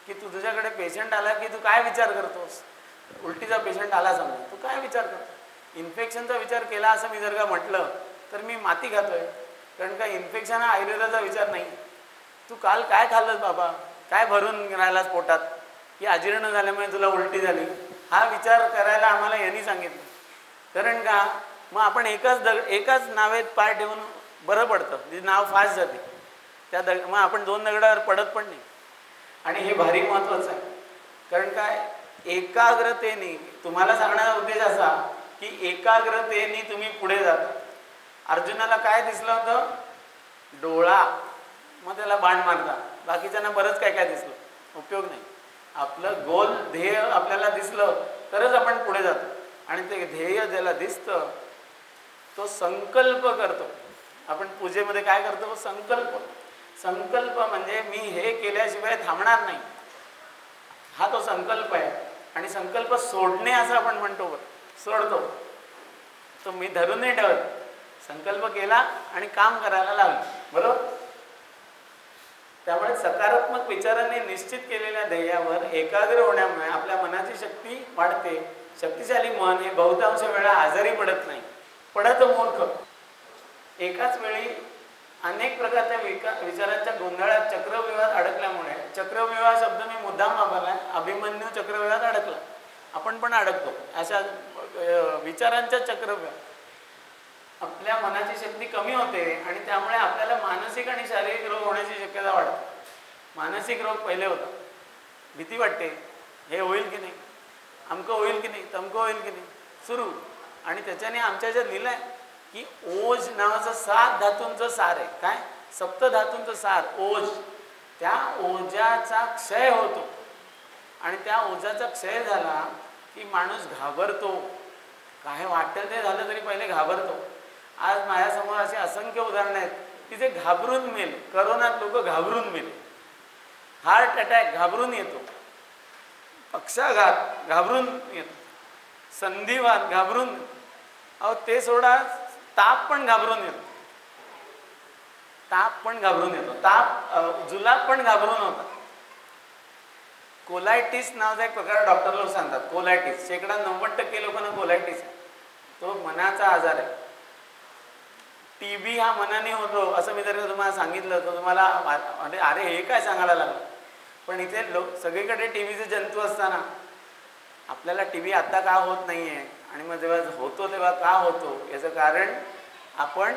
की तुझ्याकडे पेशंट आला की तू काय विचार करतोस. उलटीचा पेशंट आला समजा, तू काय विचार करतो. इन्फेक्शनचा विचार केला असं मी जर का म्हटलं तर मी माती खातोय, कारण का इन्फेक्शन हा आयुर्वेदाचा विचार नाही. तू काल काय खाल्लंस बाबा, काय भरून राहिलास पोटात, की अजीर्ण झाल्यामुळे तुला उलटी झाली, हा विचार करायला आम्हाला यांनी सांगितलं. कारण का मग आपण एकाच नावेत पाय ठेवून बरं पडतं, जी नाव फास्ट जाते त्या मग आपण 2 दगडावर पडत पण नाही. आणि हे भारी महत्त्वाचं आहे, कारण काय एकाग्रतेने, तुम्हाला सांगण्याचा उद्देश असा की एकाग्रतेने तुम्ही पुढे जाता. अर्जुनाला काय दिसलं होतं, डोळा, मग त्याला बाण मारता. बाकीच्यांना बरंच काय काय दिसलं, उपयोग नाही. आपलं गोल ध्येय आपल्याला दिसलं तरच आपण पुढे जातो. आणि ते ध्येय ज्याला दिसतं तो संकल्प करतो. आपण पूजेमध्ये काय करतो, संकल्प म्हणजे मी हे केल्याशिवाय थांबणार नाही, हा तो संकल्प आहे. आणि संकल्प सोडणे असं आपण म्हणतो, सोडतो तो मी धरून नाही ठेवत. संकल्प केला आणि काम करायला लागलो, बरोबर. त्यामुळे सकारात्मक विचारांनी निश्चित केलेल्या ध्येयावर एकाग्र होण्यामुळे आपल्या मनाची शक्ती वाढते. शक्तिशाली मन हे बहुतांश वेळा आजारी पडत नाही, पडत मूर्ख. एकाच वेळी अनेक प्रकारच्या विचारांच्या गोंधळात चक्रव्यूहात अडकल्यामुळे, चक्रव्यूह शब्द मी मुद्दाम वापरला, अभिमन्यू चक्रव्यूहात अडकला, आपण पण अडकतो अशा विचारांच्या चक्रव्यूहात. आपल्या मनाची शक्ती कमी होते आणि त्यामुळे आपल्याला मानसिक आणि शारीरिक रोग होण्याची शक्यता वाढते. मानसिक रोग पहिले होता, भीती वाटते, हे होईल की नाही, अमकं होईल की नाही, तमकं होईल की नाही, सुरू. आणि त्याच्याने आमच्या याच्यात लिहिलं आहे की ओज नावाचं 7 धातूंचं सार आहे. काय, 7 धातूंचं सार ओज. त्या ओजाचा क्षय होतो आणि त्या ओजाचा क्षय झाला की माणूस घाबरतो. काय वाटेल ते झालं तरी पहिले घाबरतो. आज माझ्यासमोर अशी असंख्य उदाहरणं आहेत की जे घाबरून मेले. करोनात लोक घाबरून मेले, हार्ट अटॅक घाबरून येतो, पक्षाघात घाबरून येतो, संधिवात घाबरून, अहो ते सोडा, ताप पण घाबरून येतो, ताप जुलाब पण घाबरून होता. कोलायटिस नावाचा एक प्रकार डॉक्टर लोक सांगतात, कोलायटिस 90% लोकांना कोलायटिस आहे, तो मनाचा आजार आहे. TB हा मनाने होतो असं मी जर तुम्हाला सांगितलं तर तुम्हाला म्हणजे अरे हे काय सांगायला लागलं. पण इथे सगळीकडे TBचे जंतू असताना आपल्याला TB आता का होत नाही आहे आणि मग जेव्हा होतो तेव्हा का होतो, याचं कारण आपण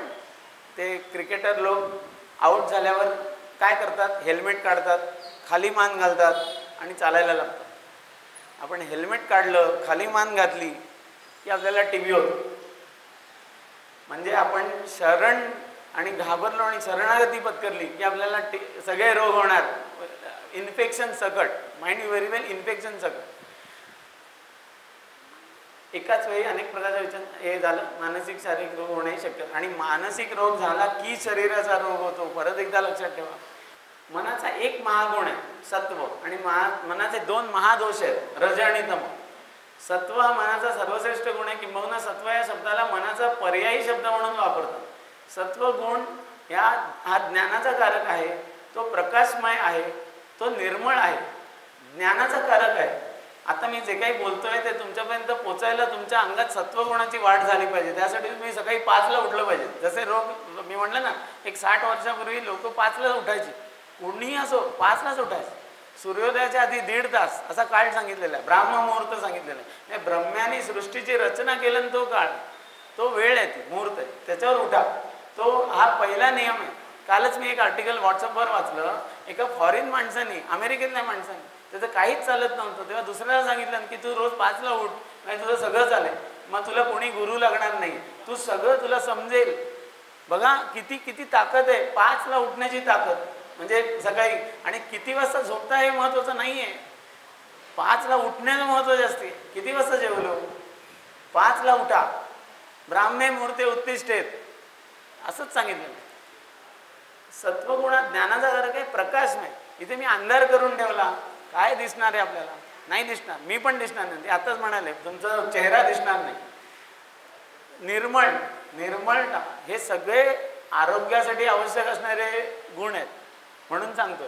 ते क्रिकेटर लोक आऊट झाल्यावर काय करतात, हेल्मेट काढतात, खाली मान घालतात आणि चालायला लागतात. आपण हेल्मेट काढलं, खाली मान घातली की आपल्याला TB होतो. म्हणजे आपण शरण आणि घाबरलो आणि शरणागती पत्करली की आपल्याला सगळे रोग होणार. इन्फेक्शन सकट, माइंड व्हेरी वेल, इन्फेक्शन सकट. एकाच वेळी अनेक प्रकारचे विचार हे झालं, मानसिक शारीरिक रोग होणे शक्य. आणि मानसिक रोग झाला की शरीराचा रोग होतो. परत एकदा लक्षात ठेवा, मनाचा एक महागुण आहे सत्व, आणि मनाचे 2 महादोष आहेत रज आणि तम. सत्व हा मनाचा सर्वश्रेष्ठ गुण आहे, किंबहुना सत्व या शब्दाला मनाचा पर्यायी शब्द म्हणून वापरतात. सत्व गुण हा ज्ञानाचा कारक आहे, तो प्रकाशमय आहे, तो निर्मळ आहे, ज्ञानाचा कारक आहे. आता मी जे काही बोलतोय ते तुमच्यापर्यंत पोचायला तुमच्या अंगात सत्वगुणाची वाढ झाली पाहिजे. त्यासाठी तुम्ही सकाळी 5ला उठलं पाहिजे. जसे रोग मी म्हटलं ना, एक 60 वर्षापूर्वी लोक 5ला उठायची, कोणीही असो 5लाच उठायचं. सूर्योदयाच्या आधी 1.5 तास असा काळ सांगितलेला आहे, ब्राह्ममुहूर्त सांगितलेला आहे. ब्रह्म्याने सृष्टीची रचना केलं तो काळ, तो वेळ आहे, ती मुहूर्त आहे, त्याच्यावर उठा. तो हा पहिला नियम आहे. कालच मी एक आर्टिकल व्हॉट्सअपवर वाचलं, एका फॉरेन माणसाने, अमेरिकेतल्या माणसाने, त्याचं काहीच चालत नव्हतं, तेव्हा दुसऱ्याला सांगितलं की तू रोज 5ला उठ, नाही तुझं सगळं चालेल, मग तुला कोणी गुरु लागणार नाही, तू सगळं तुला समजेल. बघा किती किती ताकद आहे 5ला उठण्याची ताकद. म्हणजे सकाळी, आणि किती वाजता झोपता हे महत्त्वाचं नाही आहे, 5ला उठण्याचं महत्त्व जास्त आहे. किती वाजता जेवलो, 5ला उठा, ब्राह्मे मुहूर्ते उत्तिष्ठेत, असंच सांगितलं. सत्वगुणात ज्ञानाचा कारक आहे, प्रकाशमय. इथे मी अंधार करून ठेवला, काय दिसणार आहे आपल्याला, नाही दिसणार, मी पण दिसणार नाही. आताच म्हणाले तुमचा चेहरा दिसणार नाही. निर्मळता हे सगळे आरोग्यासाठी आवश्यक असणारे गुण आहेत. म्हणून सांगतो,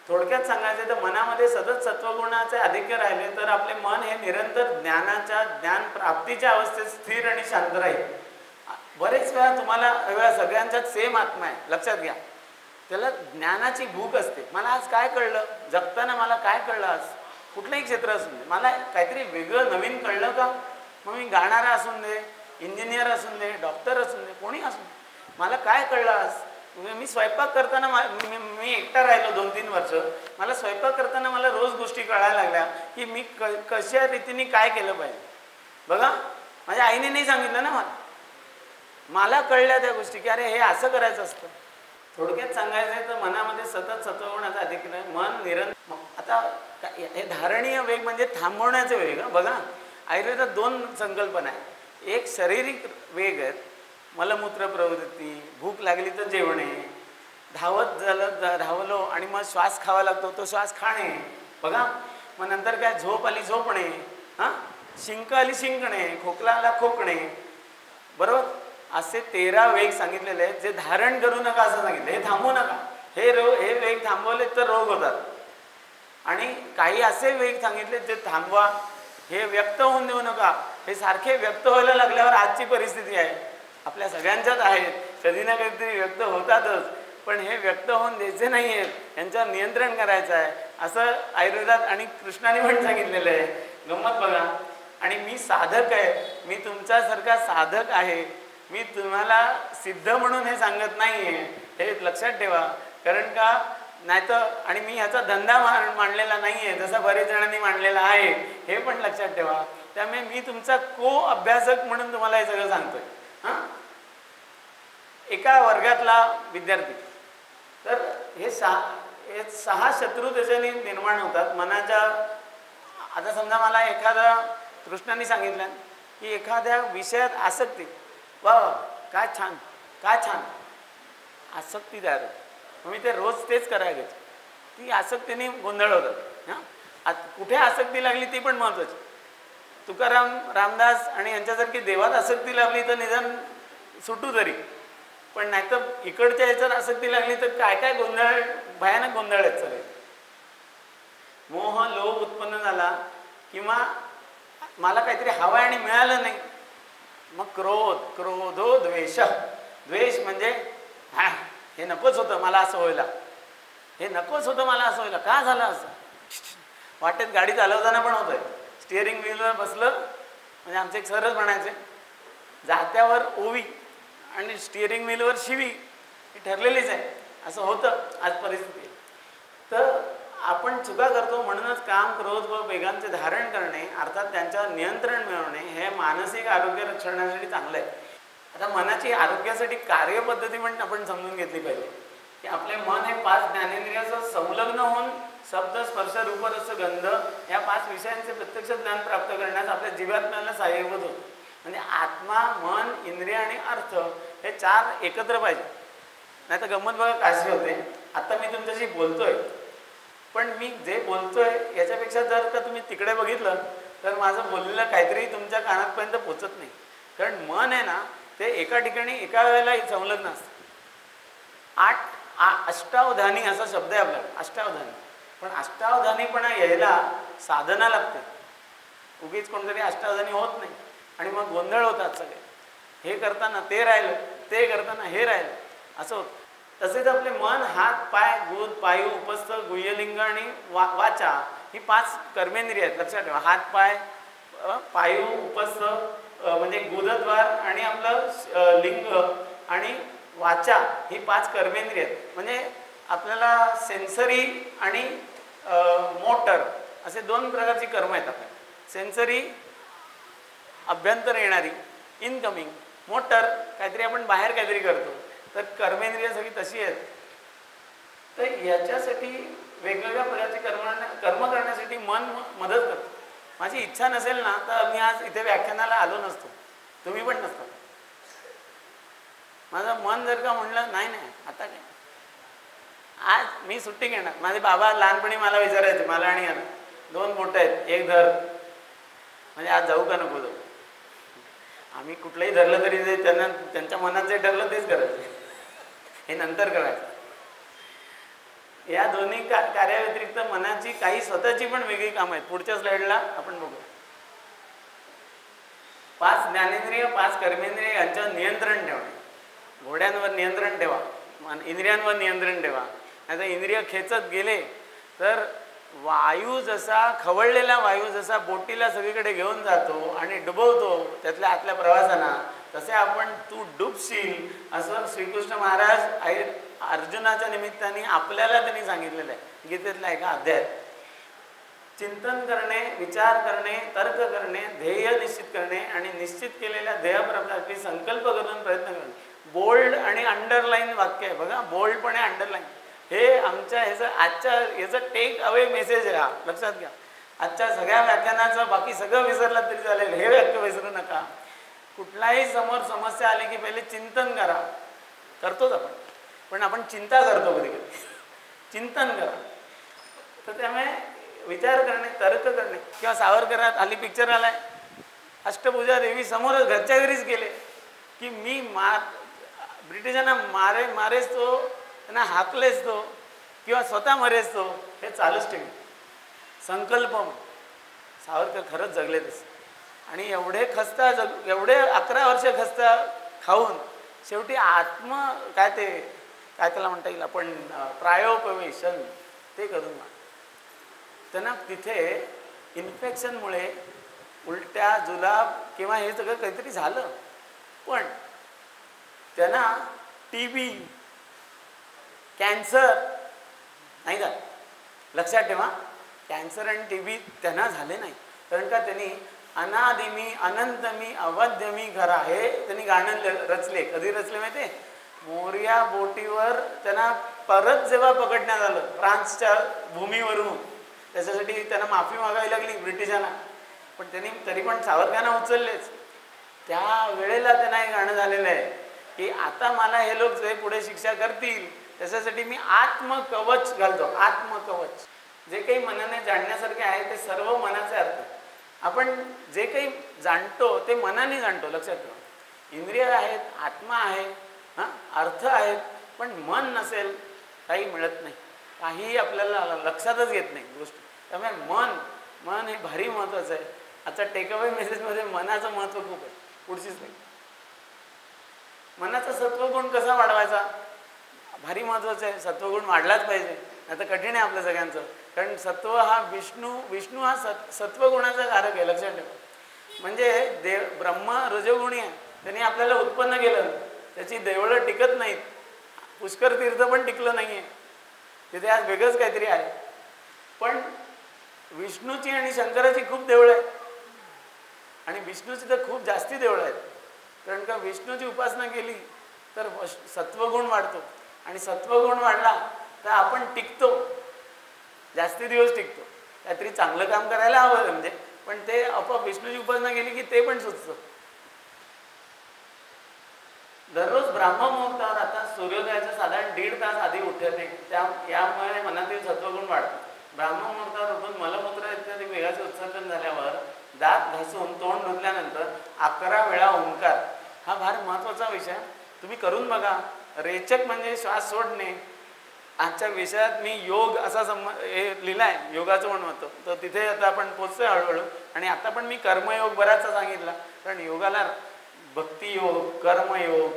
थोडक्यात सांगायचे तर मनामध्ये सतत सत्वगुणाचे आधिक्य राहिले तर आपले मन हे निरंतर ज्ञान प्राप्तीच्या अवस्थेत स्थिर आणि शांत राहील. बरेच वेळा तुम्हाला सगळ्यांचाच सेम आत्मा आहे, लक्षात घ्या. त्याला ज्ञानाची भूक असते. मला आज काय कळलं, जगताना मला काय कळलं, आज कुठलंही क्षेत्र असून दे, मला काहीतरी वेगळं नवीन कळलं का. मग मी गाणारा असून दे, इंजिनियर असून दे, डॉक्टर असून दे, कोणी असून दे, मला काय कळलं आज. मी स्वयंपाक करताना मी एकटा राहिलो 2-3 वर्ष, मला स्वयंपाक करताना मला रोज गोष्टी कळायला लागल्या की मी कशा रीतीने काय केलं पाहिजे. बघा, माझ्या आईने नाही सांगितलं ना मला कळल्या त्या गोष्टी की अरे हे असं करायचं असतं. थोडक्यात सांगायचं आहे तर मनामध्ये सतत सत्वगुणाचा अधिक मन निरंतर. आता हे धारणीय वेग म्हणजे थांबवण्याचे वेग. बघा, आयुर्वेदात 2 संकल्पना आहेत. एक शारीरिक वेग आहेत, मलमूत्र प्रवृत्ती, भूक लागली तर जेवणे, धावलो आणि मग श्वास खावा लागतो तो श्वास खाणे. बघा, मग नंतर काय, झोप आली झोपणे, शिंक आली शिंकणे, खोकला आला खोकणे, बरोबर. असे 13 वेग सांगितलेले आहेत जे धारण करू नका असं सांगितलं. हे थांबवू नका, हे वेग थांबवले तर रोग होतात. आणि काही असे वेग सांगितले जे थांबवा, हे व्यक्त होऊन देऊ नका. हे सारखे व्यक्त व्हायला लागल्यावर आजची परिस्थिती आहे, आपल्या सगळ्यांच्याच आहेत, कधी ना कधीतरी व्यक्त होतातच, पण हे व्यक्त होऊन द्यायचे नाही आहेत, यांच्यावर नियंत्रण करायचं आहे असं आयुर्वेदात आणि कृष्णाने पण सांगितलेलं आहे. गंमत बघा. आणि मी साधक आहे, मी तुमच्यासारखा साधक आहे, मी तुम्हाला सिद्ध म्हणून हे सांगत नाही आहे, हे लक्षात ठेवा. कारण का नाही तर, आणि मी ह्याचा धंदा मांडलेला नाही आहे जसा बरेच जणांनी मांडलेला आहे, हे पण लक्षात ठेवा. त्यामुळे मी तुमचा अभ्यासक म्हणून तुम्हाला हे सगळं सांगतोय. एका वर्गातला विद्यार्थी, तर हे 6 शत्रू त्याच्याने निर्माण होतात मनाच्या. आता समजा मला एखादा कृष्णाने सांगितलं की एखाद्या विषयात आसक्ती, वा वा काय छान काय छान, आसक्ती तयार होते. मग मी ते रोज तेच करायला घ्यायचं. ती आसक्तीने गोंधळ होतात. कुठे आसक्ती लागली ती पण महत्त्वाची. तुकाराम, रामदास आणि यांच्यासारखी देवात आसक्ती लागली तर निदान सुटू तरी, पण नाही तर इकडच्या ह्याच्यात आसक्ती लागली तर काय काय गोंधळ, भयानक गोंधळ आहेत सगळे. मोह लोभ उत्पन्न झाला किंवा मला काहीतरी हवं आणि मिळालं नाही, मग क्रोधो द्वेष. द्वेष म्हणजे हे नकोच होतं मला असं व्हायला, हे नकोच होतं मला असं व्हायला, का झालं असं. वाटेत गाडी चालवताना पण होतंय, स्टिअरिंग व्हीलवर बसलं म्हणजे आमचे एक सरच म्हणायचे, जात्यावर ओवी आणि स्टिअरिंग व्हीलवर शिवी, ही ठरलेलीच आहे. असं होतं आज परिस्थिती. तर आपण चुका करतो. म्हणूनच काम, क्रोध व वेगांचे धारण करणे अर्थात त्यांच्यावर नियंत्रण मिळवणे हे मानसिक आरोग्य रक्षणासाठी चांगलं आहे. आता मनाची आरोग्यासाठी कार्यपद्धती पण आपण समजून घेतली पाहिजे की आपले मन हे 5 ज्ञानेंद्रियाचं संलग्न होऊन शब्द, स्पर्श, रूप, रस, गंध या 5 विषयांचे प्रत्यक्ष ज्ञान प्राप्त करण्यास आपल्या जीवात्म्याला सहाय्यभूत होतं. म्हणजे आत्मा, मन, इंद्रिय आणि अर्थ हे 4 एकत्र पाहिजे. नाही तर गंमत बघा काशी होते. आता मी तुमच्याशी बोलतोय, पण मी जे बोलतोय याच्यापेक्षा जर का तुम्ही तिकडे बघितलं तर माझं बोललेलं काहीतरी तुमच्या कानापर्यंत पोचत नाही. कारण मन आहे ना ते एका ठिकाणी एका वेळेला संलग्न असतं. अष्टावधानी असा शब्द आहे आपल्याला, अष्टावधानी. पण अष्टावधानीपणा यायला साधना लागते. उगीच कोणतरी अष्टावधानी होत नाही आणि मग गोंधळ होतात सगळे. हे करताना ते राहिलं, ते करताना हे राहिलं, असं होतं. तसेच आपले मन, हात, पाय, गुद, पायू, उपस्थ, गुह्यलिंग आणि वाचा ही 5 कर्मेंद्रिय आहेत. लक्षात ठेवा. हात, पाय, पायू, उपस्थ म्हणजे गुदद्वार आणि आपलं लिंग आणि वाचा ही 5 कर्मेंद्रिय आहेत. म्हणजे आपल्याला सेन्सरी आणि मोटर असे 2 प्रकारची कर्म आहेत आपल्याला. सेन्सरी अभ्यंतर येणारी, इनकमिंग. मोटर काहीतरी आपण बाहेर काहीतरी करतो. तर कर्मेंद्रिय सगळी तशी आहेत. तर याच्यासाठी वेगवेगळ्या प्रकारचे कर्म करण्यासाठी मन मदत करतो. माझी इच्छा नसेल ना तर मी आज इथे व्याख्यानाला आलो नसतो, तुम्ही पण नसता. माझं मन जर का म्हणलं नाही आता काय, आज मी सुट्टी घेणार. माझे बाबा लहानपणी मला विचारायचे, मला आणि याला 2 बोटं आहेत, एक धर, म्हणजे आज जाऊ का नको जाऊ. आम्ही कुठलंही धरलं तरी ते त्यांच्या मनात जे ठरलं तेच करायचं, हे नंतर करायचं. या दोन्ही कार्याव्यतिरिक्त मनाची काही स्वतःची पण वेगळी कामं आहेत. पुढच्या स्लाइडला आपण बघू. 5 ज्ञानेंद्रिय, 5 कर्मेंद्रिय यांच्यावर नियंत्रण ठेवणे. घोड्यांवर नियंत्रण ठेवा, इंद्रियांवर नियंत्रण ठेवा. नाहीतर इंद्रिय खेचत गेले तर वायू जसा, खवळलेला वायू जसा बोटीला सगळीकडे घेऊन जातो आणि डुबवतो त्यातल्या आतल्या प्रवासांना, तसे आपण तू डुबशील असं श्रीकृष्ण महाराज अर्जुनाच्या निमित्ताने आपल्याला त्यांनी सांगितलेलं आहे गीतेतला एका अध्यायात. चिंतन करणे, विचार करणे, तर्क करणे, ध्येय निश्चित करणे आणि निश्चित केलेल्या ध्येयप्राप्तीसाठी संकल्प करून प्रयत्न करणे. बोल्ड आणि अंडरलाईन वाक्य आहे बघा, बोल्ड पण आहे, अंडरलाईन. हे आमच्या याचं टेक अवे मेसेज आहे. हा लक्षात घ्या. आजच्या सगळ्या व्याख्यानाचं बाकी सगळं विसरलं तरी चालेल, हे वाक्य विसरू नका. कुठलाही समोर समस्या आली की पहिले चिंतन करा. करतोच आपण, पण आपण चिंता करतो कधी कधी. चिंतन करा. तर त्यामुळे विचार करणे, तर्क करणे. किंवा सावरकरात हल्ली पिक्चर आलाय, अष्टभुजा देवी समोरच घरच्या घरीच गेले की मी ब्रिटिशांना मारेच तो, त्यांना हाकलेच तो, किंवा स्वतः मरेच तो, हे चालूच ठेवी. संकल्प. सावरकर खरंच जगलेच. आणि एवढे 11 वर्ष खस्ता खाऊन शेवटी काय त्याला म्हणता येईल आपण, प्रायोपवेशन ते करून त्यांना तिथे इन्फेक्शनमुळे उलट्या, जुलाब किंवा हे सगळं काहीतरी झालं. पण त्यांना TB, कॅन्सर नाही झालं. लक्षात ठेवा, कॅन्सर आणि TB त्यांना झाले नाही. कारण का त्यांनी अनादिमी, अनंतमी, अवध्यमी खरा हे त्यांनी गाणं रचले. कधी रचले माहिती आहे? मोर्या बोटीवर त्यांना परत जेव्हा पकडण्यात आलं फ्रान्सच्या भूमीवरून, त्याच्यासाठी त्यांना माफी मागावी लागली ब्रिटिशांना, पण त्यांनी तरी पण सावरकरांना उचललेच. त्या वेळेला त्यांना हे गाणं झालेलं आहे की आता मला हे लोक जे पुढे शिक्षा करतील त्याच्यासाठी मी आत्मकवच घालतो. आत्मकवच. जे काही मनाने जाणण्यासारखे आहे ते सर्व मनाचे अर्थ. आपण जे काही जाणतो ते मनाने जाणतो. लक्षात ठेवा. इंद्रिय आहेत, आत्मा आहे, अर्थ आहेत, पण मन नसेल काही मिळत नाही, काही आपल्याला लक्षातच येत नाही गोष्ट. त्यामुळे मन हे भारी महत्त्वाचं आहे. आता टेकअवे मेसेजमध्ये मनाचं महत्त्व खूप आहे. पुढचीच नाही. मनाचा सत्वगुण कसा वाढवायचा भारी महत्त्वाचं आहे. सत्वगुण वाढलाच पाहिजे, आता कठीण आहे आपल्या सगळ्यांचं. कारण सत्व हा विष्णू हा सत्वगुणाचा कारक आहे. लक्षात ठेवा. म्हणजे ब्रह्म रजोगुणी आहे, त्यांनी आपल्याला उत्पन्न केलं, त्याची देवळं टिकत नाहीत. पुष्कर तीर्थ पण टिकलं नाही आहे, तिथे आज वेगळंच काहीतरी आहे. पण विष्णूची आणि शंकराची खूप देवळं आहेत आणि विष्णूची तर खूप जास्ती देवळं आहेत. कारण का विष्णूची उपासना केली तर सत्वगुण वाढतो आणि सत्वगुण वाढला तर आपण टिकतो, जास्ती दिवस टिकतो. काहीतरी चांगलं काम करायला हवं म्हणजे, पण ते आपोआप विष्णूची उपासना केली की ते पण सुचतं. दररोज ब्राह्ममुहूर्तावर आता सूर्योदयाच्या साधारण 1.5 तास आधी उठणे, यामुळे मनातील सत्वगुण वाढतो. ब्राह्ममुहूर्तावर उठून मलमूत्र इत्यादी वेगाचे उत्सर्जन झाल्यावर दात घासून तोंड धुतल्यानंतर 11 वेळा ओंकार, हा फार महत्त्वाचा विषय. तुम्ही करून बघा. रेचक म्हणजे श्वास सोडणे. आजच्या विषयात मी योग असा हे लिहिला आहे, योगाचं म्हणतो, तर तिथे आता आपण पोचतोय हळूहळू. आणि आता पण मी कर्मयोग बराचसा सांगितला, कारण योगाला भक्तियोग, कर्मयोग,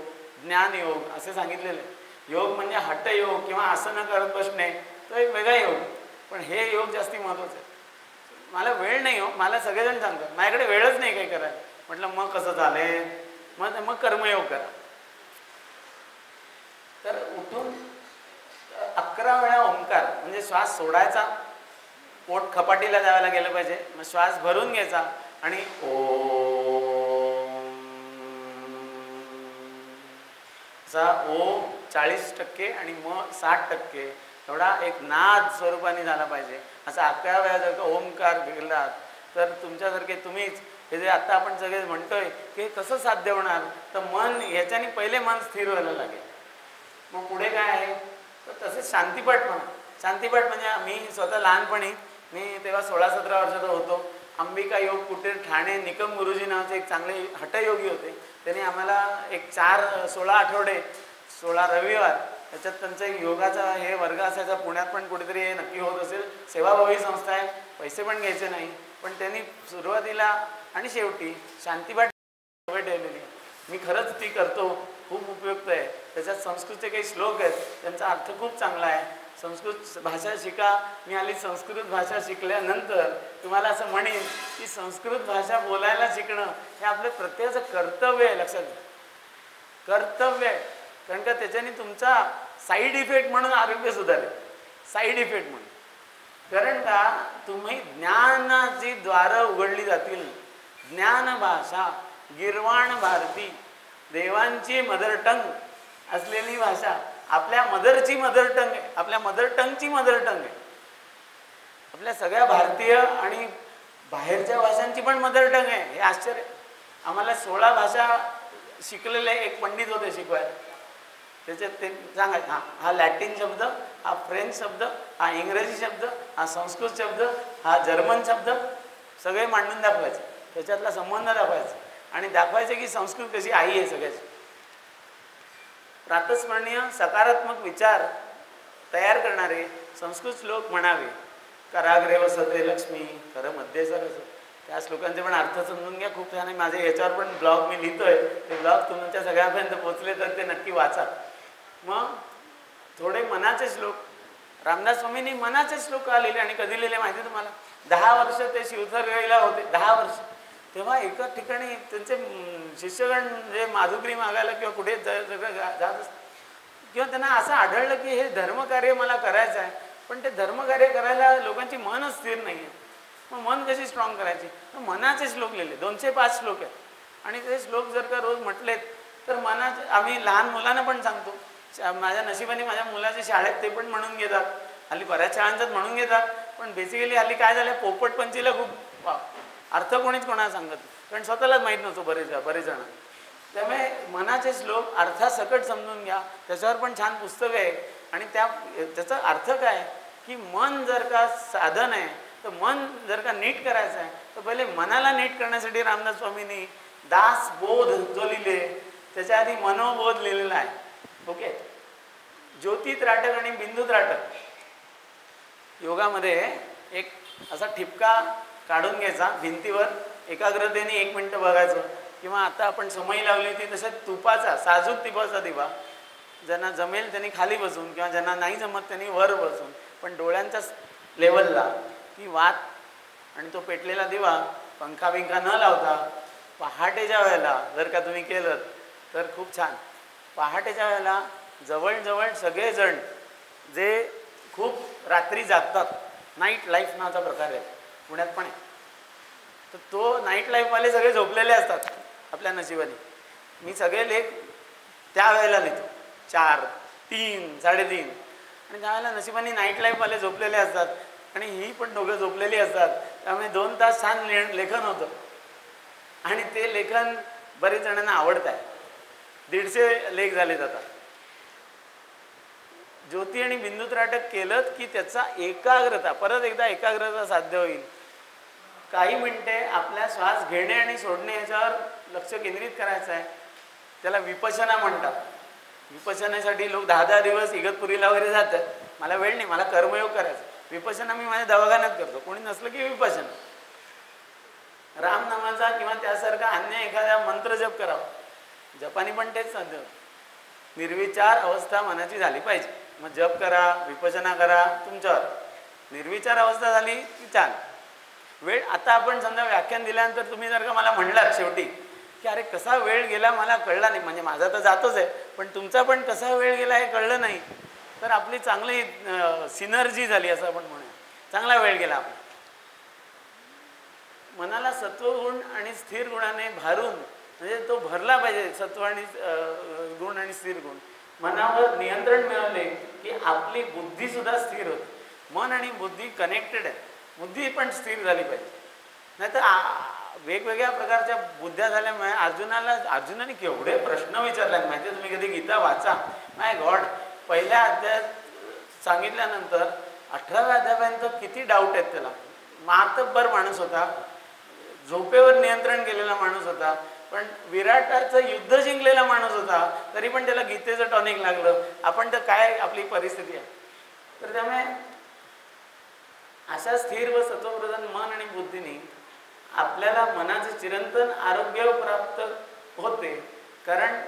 ज्ञानयोग असे सांगितलेले. योग म्हणजे हठयोग किंवा आसनं करत बसणे, तो एक वेगळा योग, पण हे योग जास्ती महत्त्वाचे आहे. मला वेळ नाही हो, मला सगळेजण सांगतात माझ्याकडे वेळच नाही काही करायला. म्हटलं मग कसं चालेल, मग कर्मयोग करा. तर उठून 11 वेळा ओंकार म्हणजे श्वास सोडायचा, पोट खपाटीला द्यायला गेलं पाहिजे, मग श्वास भरून घ्यायचा आणि ओम 40% आणि मग 60% एवढा एक नाद स्वरूपाने झाला पाहिजे. असा 11 वेळा जर का ओंकार गेलात तर तुमच्यासारखे तुम्हीच हे जे आता आपण सगळे म्हणतोय की कसं साध्य होणार, तर मन ह्याच्याने पहिले मन स्थिर व्हायला लागेल. मग पुढे काय आहे, तर तसेच शांतीपाठ म्हणा. शांतीपाठ म्हणजे मी स्वतः लहानपणी, मी तेव्हा 16-17 वर्षाचा होतो, अंबिका योग कुटीर ठाणे निकम गुरुजी नावाचे एक चांगले हठयोगी होते. त्यांनी आम्हाला एक 16 आठवडे 16 रविवार त्याच्यात त्यांचा एक योगाचा हे वर्ग असायचा. पुण्यात पण कुठेतरी हे नक्की होत असेल, सेवाभावी संस्था आहे, पैसे पण घ्यायचे नाही. पण त्यांनी सुरुवातीला आणि शेवटी शांतीपाठ सवय ठेवलेली. मी खरंच ती करतो, खूप उपयुक्त आहे. त्याच्यात संस्कृतचे काही श्लोक आहेत, त्यांचा अर्थ खूप चांगला आहे. संस्कृत भाषा शिका. मी हल्ली संस्कृत भाषा शिकल्यानंतर तुम्हाला असं म्हणेन की संस्कृत भाषा बोलायला शिकणं हे आपलं प्रत्येकाचं कर्तव्य आहे. लक्षात घ्या, कर्तव्य आहे. कारण का त्याच्याने तुमचा साईड इफेक्ट म्हणून आरोग्य सुधारेल, साईड इफेक्ट म्हणून. कारण का तुम्ही ज्ञानाची द्वारं उघडली जातील. ज्ञान भाषा गिरवाण भारती, देवांची मदर टंग असलेली भाषा आपल्या मदरची मदर टंग आहे, आपल्या मदर टंगची मदर टंग आहे. आपल्या सगळ्या भारतीय आणि बाहेरच्या भाषांची पण मदर टंग आहे. हे आश्चर्य. आम्हाला 16 भाषा शिकलेले एक पंडित होते शिकवायला. त्याच्यात ते सांगायचं हा लॅटिन शब्द, हा फ्रेंच शब्द, हा इंग्रजी शब्द, हा संस्कृत शब्द, हा जर्मन शब्द, सगळे मांडून दाखवायचे. त्याच्यातला संबंध दाखवायचा आणि दाखवायचे की संस्कृत कशी आई आहे सगळ्याची. प्रातस्मरणीय सकारात्मक विचार तयार करणारे संस्कृत श्लोक म्हणावे. कराग्रे वसते लक्ष्मी, कर मध्ये सरस. त्या श्लोकांचे पण अर्थ समजून घ्या. खूप छान आहे. माझे याच्यावर पण ब्लॉग मी लिहितोय, ते ब्लॉग तुमच्या सगळ्यांपर्यंत पोचले तर ते नक्की वाचा. मग थोडे मनाचे श्लोक. रामदास स्वामींनी मनाचे श्लोक का लिहिले आणि कधी लिहिले माहिती आहे तुम्हाला? 10 वर्ष ते शिवथरला होते, 10 वर्ष. तेव्हा एका ठिकाणी त्यांचे शिष्यगण जे माधुकरी मागायला किंवा कुठे जात असतात, किंवा त्यांना असं आढळलं की हे धर्मकार्य मला करायचं आहे, पण ते धर्मकार्य करायला लोकांची मनच स्थिर नाही आहे. मग मन कशी स्ट्रॉंग करायची? मनाचे श्लोक लिहिले, 205 श्लोक आहेत. आणि ते श्लोक जर का रोज म्हटलेत तर मनाचे, आम्ही लहान मुलांना पण सांगतो. माझ्या नशिबाने माझ्या मुलाच्या शाळेत ते पण म्हणून घेतात. हल्ली बऱ्याच शाळांच्यात म्हणून घेतात, पण बेसिकली हल्ली काय झालं, पोपटपंचीला खूप अर्थ कोणीच कोणाला सांगत, कारण स्वतःलाच माहीत नव्हतो बरेच जण. त्यामुळे मनाचे श्लोक अर्थासकट समजून घ्या. त्याच्यावर पण छान पुस्तक आहे. आणि त्याचा अर्थ काय की मन जर का साधन आहे, तर मन जर का नीट करायचं आहे, तर पहिले मनाला नीट करण्यासाठी रामदास स्वामींनी दासबोध जो लिहिले, त्याच्या आधी मनोबोध लिहिलेला आहे. ओके. ज्योती त्राटक आणि बिंदू त्राटक. योगामध्ये एक असा ठिपका काढून घ्यायचा भिंतीवर, एकाग्रतेने 1 मिनिट बघायचं. किंवा आता आपण समई लावली होती तसं तुपाचा, साजूक तुपाचा दिवा, ज्यांना जमेल त्यांनी खाली बसून, किंवा ज्यांना नाही जमत त्यांनी वर बसून, पण डोळ्यांच्या लेवलला ती वात आणि तो पेटलेला दिवा पंखा बिंखा न लावता पहाटेच्या वेळेला जर का तुम्ही केलं तर खूप छान. पहाटेच्या वेळेला जवळजवळ सगळेजण जे खूप रात्री जागतात, नाईट लाईफ नावाचा प्रकार आहे पुण्यात पण आहे, तर तो नाईट लाईफवाले सगळे झोपलेले असतात आपल्या नशिबाने. मी सगळे लेख त्या वेळेला लिहितो, 4, 3, 3:30, आणि त्यावेळेला नशिबाने नाईट लाईफवाले झोपलेले असतात आणि ही पण दोघं झोपलेली असतात. त्यामुळे 2 तास छान लेखन होतं आणि ते लेखन बरेच जणांना आवडत आहे. 150 लेख झालेत आता. ज्योती आणि बिंदू त्राटक केलं की त्याचा एकाग्रता, परत एकदा एकाग्रता साध्य होईल. काही मिनिटे आपल्या श्वास घेणे आणि सोडणे याच्यावर लक्ष केंद्रित करायचं आहे. त्याला विपश्यना म्हणतात. विपश्यनेसाठी लोक 10-10 दिवस इगतपुरीला वगैरे जातात. मला वेळ नाही, मला कर्मयोग करायचं. विपश्यना मी माझ्या दवाखान्यात करतो, कोणी नसलं की विपश्यना. रामनामाचा किंवा त्यासारखा अन्य एखादा मंत्र जप करावा. जपानी पण तेच साध्य होतं. निर्विचार अवस्था मनाची झाली पाहिजे. मग जप करा, विपश्यना करा, तुमच्यावर. निर्विचार अवस्था झाली की छान. वेळ आता आपण समजा व्याख्यान दिल्यानंतर तुम्ही जर का मला म्हणलात शेवटी की अरे कसा वेळ गेला मला कळला नाही, म्हणजे माझा तर जातोच आहे पण तुमचा पण कसा वेळ गेला हे कळलं नाही, तर आपली चांगली सिनर्जी झाली असं आपण म्हणूया. चांगला वेळ गेला आपला. मनाला सत्वगुण आणि स्थिर गुणाने भारून, म्हणजे तो भरला पाहिजे. सत्व आणि गुण आणि स्थिर गुण. मनावर नियंत्रण मिळवले की आपली बुद्धी सुद्धा स्थिर होते. मन आणि बुद्धी कनेक्टेड आहे. बुद्धी पण स्थिर झाली पाहिजे. नाहीतर वेगवेगळ्या प्रकारच्या बुद्ध्या झाल्यामुळे अर्जुनाने केवढे प्रश्न विचारले माहिती आहे. तुम्ही कधी गीता वाचा, माय गॉड, पहिल्या अध्यायात सांगितल्यानंतर 18व्या अध्यायापर्यंत किती डाऊट आहेत त्याला. मातब्बर माणूस होता, झोपेवर नियंत्रण केलेला माणूस होता, पण विराटाचं युद्ध जिंकलेला माणूस होता, तरी पण त्याला गीतेचं टॉनिक लागलं. आपण तर काय आपली परिस्थिती आहे. तर त्यामुळे अशा स्थिर व सत्वप्रधान मन आणि बुद्धीने आपल्याला मनाचे चिरंतन आरोग्य प्राप्त होते. कारण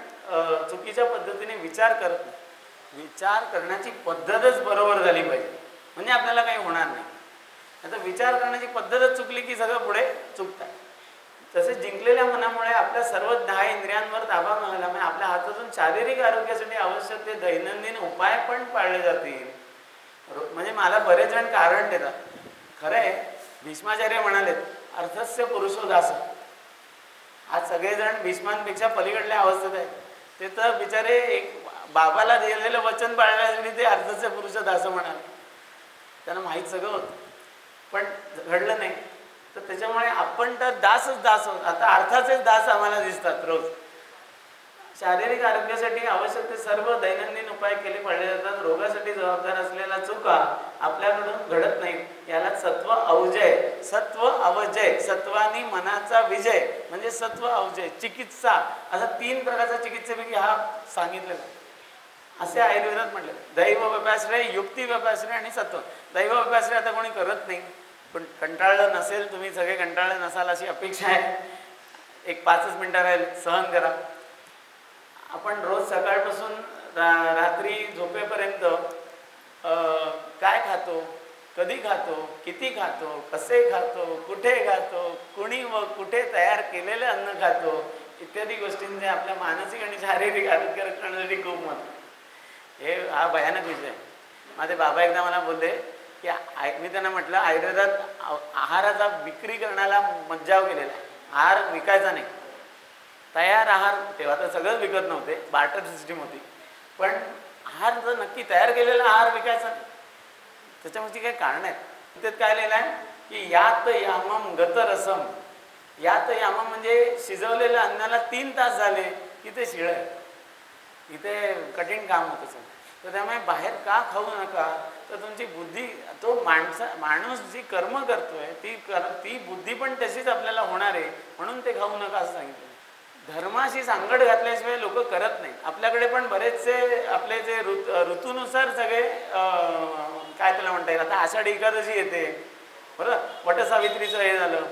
चुकीच्या पद्धतीने विचार करत नाही. विचार करण्याची पद्धतच बरोबर झाली पाहिजे, म्हणजे आपल्याला काही होणार नाही. आता विचार करण्याची पद्धतच चुकली की सगळं पुढे चुकतात. तसेच जिंकलेल्या मनामुळे आपल्या सर्व 10 इंद्रियांवर ताबा मिळाला. म्हणजे आपल्या हातातून शारीरिक आरोग्यासाठी आवश्यक ते दैनंदिन उपाय पण पाळले जातील. म्हणजे मला बरेच जण कारण देतात. खरं आहे, भीष्माचार्य म्हणालेत अर्थस्य पुरुषो दास. आज सगळेजण भीष्मांपेक्षा पलीकडल्या अवस्थेत आहेत. ते तर बिचारे एक बाबाला दिलेलं वचन पाळण्यासाठी ते अर्थस्य पुरुष दास म्हणाले. त्यांना माहीत सगळं होतं पण घडलं नाही. तर त्याच्यामुळे आपण तर दासच दास होत. आता अर्थाचेच दास आम्हाला दिसतात रोज. शारीरिक आरोग्यासाठी आवश्यक ते सर्व दैनंदिन उपाय केले पाळले जातात. रोगासाठी जबाबदार असलेला चुका आपल्याकडून घडत नाहीत. याला सत्व अवजय, सत्व अवजय, सत्वानी मनाचा विजय म्हणजे सत्व अवजय. चिकित्सा, असा 3 प्रकारचा चिकित्सेपैकी हा सांगितलेला असे आयुर्वेदात म्हटले. दैव व्यपाश्रय, युक्ती व्यपाश्रय आणि सत्व. दैव व्यपाश्रय आता कोणी करत नाही, पण कंटाळलं नसेल, तुम्ही सगळे कंटाळले नसाल अशी अपेक्षा आहे. एक 5 मिनिटं राहील, सहन करा. आपण रोज सकाळपासून रात्री झोपेपर्यंत काय खातो, कधी खातो, किती खातो, कसे खातो, कुठे खातो, कुणी व कुठे तयार केलेलं अन्न खातो इत्यादी गोष्टींचे आपल्या मानसिक आणि शारीरिक आरोग्य रक्षणासाठी खूप महत्त्व. हा भयानक विषय. माझे बाबा एकदा मला बोलले की मी त्यांना म्हटलं आयुर्वेदात आहाराचा विक्री करण्याला मज्जाव केलेला आहे. आहार विकायचा नाही. तयार आहार, तेव्हा तर सगळंच विकत नव्हते, बार्टर सिस्टीम होती, पण आहार तर नक्की तयार केलेला आहार विकायचा नाही. त्याच्यामुळे काही कारण आहेत. त्यात काय लिहिलं आहे की यात यामम गत रसम. यात यामम म्हणजे शिजवलेल्या अन्नाला 3 तास झाले की ते शिळं आहे. इथे कठीण काम होतं सगळं. तर त्यामुळे बाहेर का खाऊ नका, तर तुमची बुद्धी, तो माणूस जी कर्म करतोय ती बुद्धी पण तशीच आपल्याला होणार आहे, म्हणून ते खाऊ नका असं सांगितलं. धर्माशी सांगड घातल्याशिवाय लोक करत नाही. आपल्याकडे पण बरेचसे आपले जे ऋतूनुसार सगळे काय त्याला म्हणता येईल, आता आषाढी एकादशी येते बरं, वटसावित्रीचं हे झालं,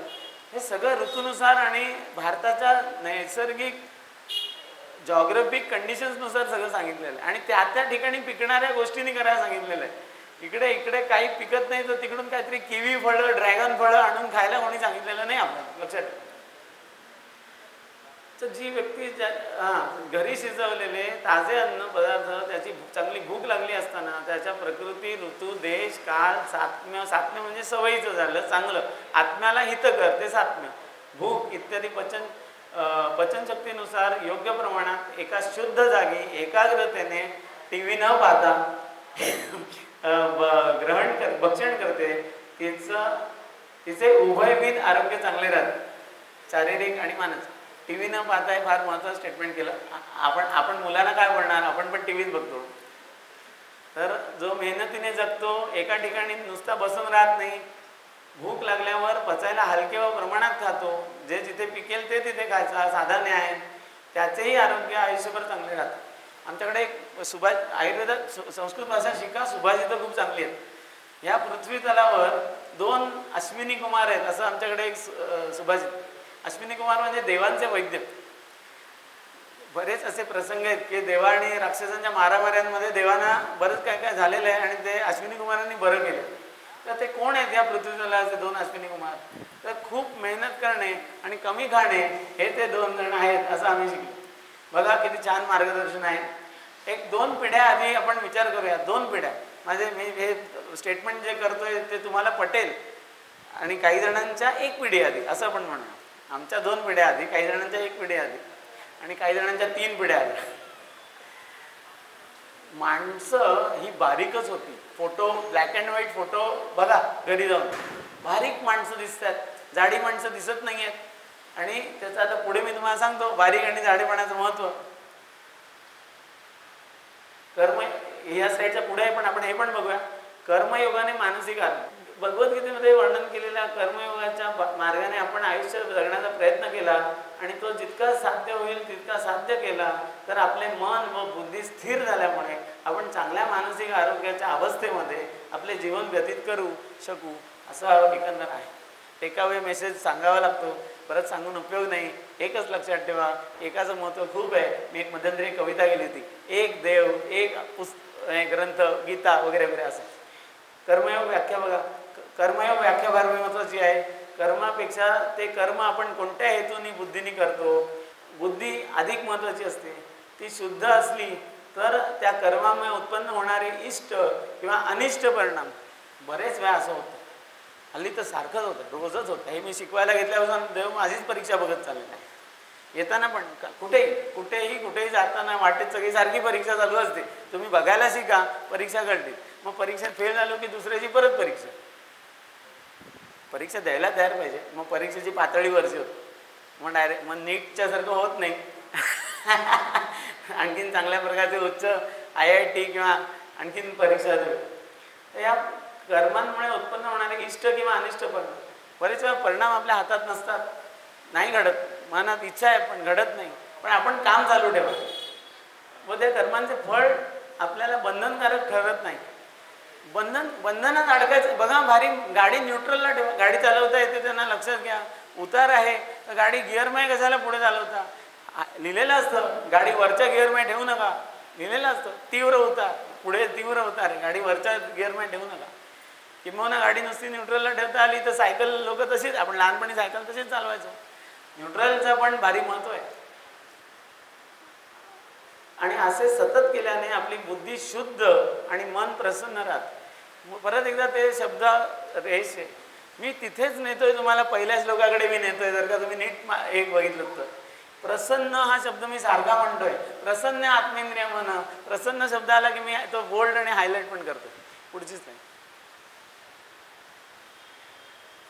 हे सगळं ऋतूनुसार आणि भारताच्या नैसर्गिक जॉग्राफिक कंडिशन्सनुसार सगळं सांगितलेलं आहे. आणि त्या ठिकाणी पिकणाऱ्या गोष्टींनी करायला सांगितलेलं आहे. इकडे काही पिकत नाही तर तिकडून काहीतरी किवी फळं, ड्रॅगन फळं आणून खायला कोणी सांगितलेलं नाही आपल्याला, लक्षात. तर जी व्यक्ती घरी शिजवलेले ताजे अन्न पदार्थ, त्याची चांगली भूक लागली असताना त्याच्या प्रकृती, ऋतू, देश, काळ, सात्म्य, सात्म्य म्हणजे सवयीचं झालं चांगलं, आत्म्याला हितकर ते सात्म्य, भूक इत्यादी पचनशक्तीनुसार योग्य प्रमाणात एका शुद्ध जागी एकाग्रतेने टी व्ही न पाहता भक्षण करते, तिचे उभयविध आरोग्य चांगले राहते, शारीरिक आणि मानसिक. टी व्ही न पाहता हे फार महत्त्वाचं स्टेटमेंट केलं. आपण मुलांना काय बोलणार, आपण पण टी व्हीच बघतो. तर जो मेहनतीने जगतो, एका ठिकाणी नुसता बसून राहत नाही, भूक लागल्यावर पचायला हलके व प्रमाणात खातो, जे जिथे पिकेल ते तिथे खायचा, साधा न्याय, त्याचेही आरोग्य आयुष्यभर चांगले राहते. आमच्याकडे एक आयुर्वेदात संस्कृत भाषा शिका, सुभाषितं खूप चांगली आहेत. या पृथ्वी तलावर 2 अश्विनी कुमार आहेत असं आमच्याकडे एक सुभाषित. अश्विनी कुमार म्हणजे देवांचे वैद्य. बरेच असे प्रसंग आहेत की देवा आणि राक्षसांच्या मारामाऱ्यांमध्ये देवांना बरंच काय काय झालेलं आहे आणि ते अश्विनी कुमारांनी बरं केलं. तर ते कोण आहेत या पृथ्वी तलावरचे 2 अश्विनी कुमार? तर खूप मेहनत करणे आणि कमी खाणे हे ते 2 जण आहेत असं आम्ही शिकलो. बघा किती छान मार्गदर्शन आहे. 1-2 पिढ्या आधी आपण विचार करूया. 2 पिढ्या मी हे स्टेटमेंट जे करतोय ते तुम्हाला पटेल आणि काही जणांच्या 1 पिढी आधी असं आपण म्हणूया. आमच्या 2 पिढ्या आधी, काही जणांच्या 1 पिढी आधी आणि काही जणांच्या 3 पिढ्या आधी. माणसं ही बारीकच होती. Photo, black and white photo बघा घरी जाऊन, बारीक माणसं दिसतात, जाडी माणसं दिसत नाही आहेत. आणि त्याचं आता पुढे मी तुम्हाला सांगतो बारीक आणि जाडेपणाचं महत्त्व. कर्म या साईडच्या पुढे आहे, पण आपण हे पण बघूया. कर्मयोगाने मानसिक आरोग्य. भगवद्गीतेमध्ये वर्णन केलेल्या कर्मयोगाच्या मार्गाने आपण आयुष्य जगण्याचा प्रयत्न केला आणि तो जितका साध्य होईल तितका साध्य केला तर आपले मन व बुद्धी स्थिर झाल्यामुळे आपण चांगल्या मानसिक आरोग्याच्या अवस्थेमध्ये आपले जीवन व्यतीत करू शकू असं एकंदर आहे. टेकावे मेसेज सांगावा लागतो, परत सांगून उपयोग नाही. एकच लक्षात ठेवा, एकाचं महत्त्व खूप आहे. मी एक मध्यंतरी कविता केली होती, एक देव, एक ग्रंथ, गीता वगैरे वगैरे असं. कर्मयोग व्याख्या बघा, कर्मयोग व्याख्या फार महत्त्वाची आहे. कर्मापेक्षा ते कर्म आपण कोणत्या हेतूने बुद्धीने करतो, बुद्धी अधिक महत्त्वाची असते. ती शुद्ध असली तर त्या कर्मामुळे उत्पन्न होणारे इष्ट किंवा अनिष्ट परिणाम बरेच वेळा असं होतं. हल्ली तर सारखंच होतं, रोजच होतं. हे मी शिकवायला घेतल्यापासून देव माझीच परीक्षा बघत चाललेली आहे. येताना पण कुठेही जाताना वाटेत सगळी सारखी परीक्षा चालू असते. तुम्ही बघायला शिका, परीक्षा कळते. मग परीक्षेत फेल झालो की दुसऱ्याची परत परीक्षा द्यायला तयार पाहिजे. मग परीक्षेची पातळी वरची होती. मग नीटच्या सारखं होत नाही. आणखीन चांगल्या प्रकारचे उच्च IIT किंवा आणखीन परीक्षा देऊ. तर या कर्मांमुळे उत्पन्न होणारे इष्ट किंवा अनिष्ट परिणाम, बरेच वेळा परिणाम आपल्या हातात नसतात, नाही घडत. मनात इच्छा आहे पण घडत नाही. पण आपण काम चालू ठेवा व त्या कर्मांचे फळ आपल्याला बंधनकारक ठरत नाही. बंधनात अडकायचं. बघा, भारी गाडी न्यूट्रलला ठेवा. गाडी चालवता येते त्यांना लक्षात घ्या. उतार आहे तर गाडी गिअरमध्ये कशाला पुढे चालवता? लिहिलेलं असतं गाडी वरच्या गिअरमध्ये ठेवू नका, लिहिलेलं असतं तीव्र उतार, पुढे तीव्र उतार आहे, गाडी वरच्या गिअरमध्ये ठेवू नका. किंवा गाडी नुसती न्यूट्रलला ठेवता आली तर सायकल लोक तशीच, आपण लहानपणी सायकल तशीच चालवायचो. न्यूट्रलचं पण भारी महत्त्व आहे. आणि असे सतत केल्याने आपली बुद्धी शुद्ध आणि मन प्रसन्न राहत. परत एकदा ते शब्द रेष आहे, मी तिथेच नेतोय तुम्हाला, पहिल्या श्लोकाकडे मी नेतोय. जर का तुम्ही नीट एक बघितलं तर प्रसन्न हा शब्द मी सारखा म्हणतोय. प्रसन्न आत्मेंद्रिय मन. प्रसन्न शब्द आला की मी तो बोल्ड आणि हायलाइट पण करतो, पुढचीच नाही.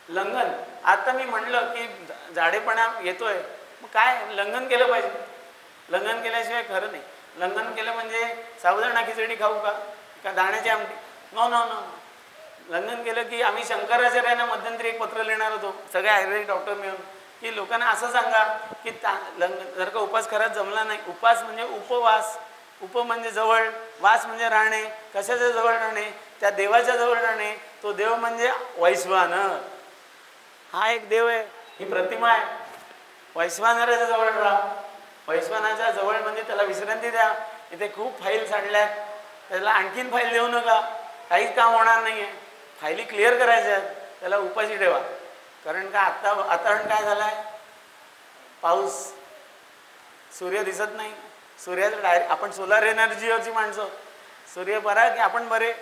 लंघन, आता मी म्हणलं की जाडेपणा येतोय, मग काय लंघन केलं पाहिजे. लंघन केल्याशिवाय खरं नाही. लंघन केलं म्हणजे साबुदाणा खिचडी खाऊ का दाण्याची आमटी? No no no. लंघन केलं की आम्ही शंकराचार्यांना मध्यंतरी एक पत्र लिहिणार होतो, सगळे आयुर्वेदिक डॉक्टर मिळून, की लोकांना असं सांगा की जर का उपास खराच जमला नाही. उपास म्हणजे उपवास. उप म्हणजे जवळ, वास म्हणजे राहणे. कशाच्या जवळ राहणे? त्या देवाच्या जवळ राहणे. तो देव म्हणजे वैश्वानर. हा एक देव आहे, ही प्रतिमा आहे. वैश्वानराच्या जवळ राहा. वैश्वानाच्या जवळ म्हणजे त्याला विश्रांती द्या. इथे खूप फाईल साडल्यात, त्याला आणखीन फाईल देऊ नका, काहीच काम होणार नाही आहे. फाईली क्लिअर करायच्या आहेत, त्याला उपाशी ठेवा. कारण का आता वातावरण काय झालं आहे? पाऊस. सूर्य दिसत नाही, सूर्याचं डायरेक्ट आपण सोलार एनर्जीवरची माणसं, सूर्य बरा की आपण बरे,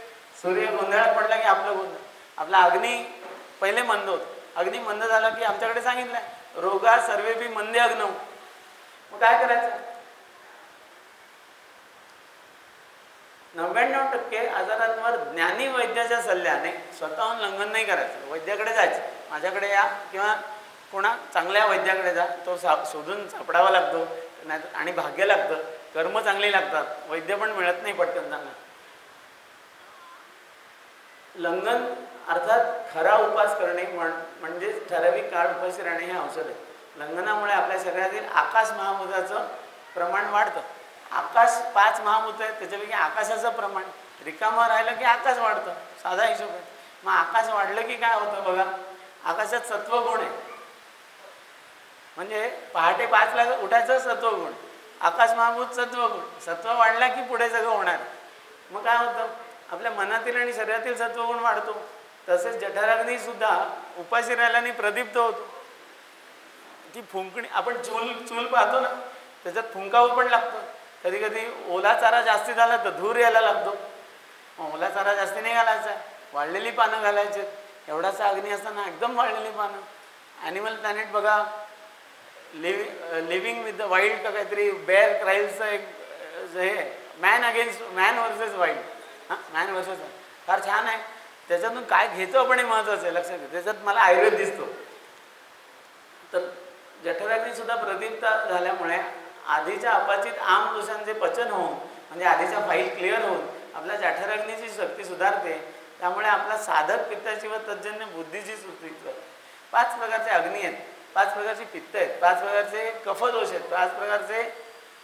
सूर्य गोंधळात पडला की आपलं गोंधळ. आपला अग्नी पहिले मंद होतं, अग्नी मंद झाला की आमच्याकडे सांगितलंय रोगा सर्वेपी मंदे अग्नव. मग काय करायचं? 99% आजारांवर ज्ञानी वैद्याच्या सल्ल्याने स्वतःहून लंघन नाही करायचं. वैद्याकडे जायचं, माझ्याकडे या किंवा कोणा चांगल्या वैद्याकडे जा, तो शोधून सापडावा लागतो नाही, आणि भाग्य लागतं, कर्म चांगली लागतात, वैद्य पण मिळत नाही पटकन चांगला. लंघन अर्थात खरा उपास करणे म्हणजे ठराविक काळ उपाशी राहणे हे औषध आहे. लंघनामुळे आपल्या शरीरातील आकाश महाभूताचं प्रमाण वाढतं. आकाश 5 महाभूत आहे, त्याच्यापैकी आकाशाचं प्रमाण रिकामं राहिलं की आकाश वाढतं, साधा हिशोब आहे. मग आकाश वाढलं की काय होतं बघा, आकाशात सत्वगुण आहे, म्हणजे पहाटे 5ला उठायचं सत्वगुण, आकाश महाभूत सत्वगुण, सत्व वाढला की पुढे सगळं होणार. मग काय होतं, आपल्या मनातील आणि शरीरातील सत्वगुण वाढतो. तसेच जठराग्नी सुद्धा उपाशी राहिल्याने प्रदीप्त होतो. ती फुंकणी, आपण चूल पाहतो ना, त्याच्यात फुंकावं पण लागतं. कधी कधी ओला चारा जास्ती झाला तर धूर यायला लागतो. ओला चारा जास्ती नाही घालायचा, वाळलेली पानं घालायचे. एवढासा अग्नी असताना एकदम वाळलेली पानं. ॲनिमल प्लॅनेट बघा, लिव्हिंग विथ द वाईल्ड का काहीतरी, बेअर क्राईल्सचं एक हे man versus wild, man versus, फार छान आहे. त्याच्यातून काय घेतो आपण हे महत्त्वाचं आहे, लक्षात घ्या. त्याच्यात मला आयुर्वेद दिसतो. तर जठराग्नी सुद्धा प्रदीप्त झाल्यामुळे आधीच्या अपाचित आम दोषांचे पचन होऊन, म्हणजे आधीच्या फाईल क्लिअर होऊन आपल्या जठराग्नीची शक्ती सुधारते. त्यामुळे आपला साधक पित्ताची व तज्जन्य बुद्धीची सुस्थिती. 5 प्रकारचे अग्नी आहेत, 5 प्रकारची पित्त आहेत, 5 प्रकारचे कफदोष आहेत, 5 प्रकारचे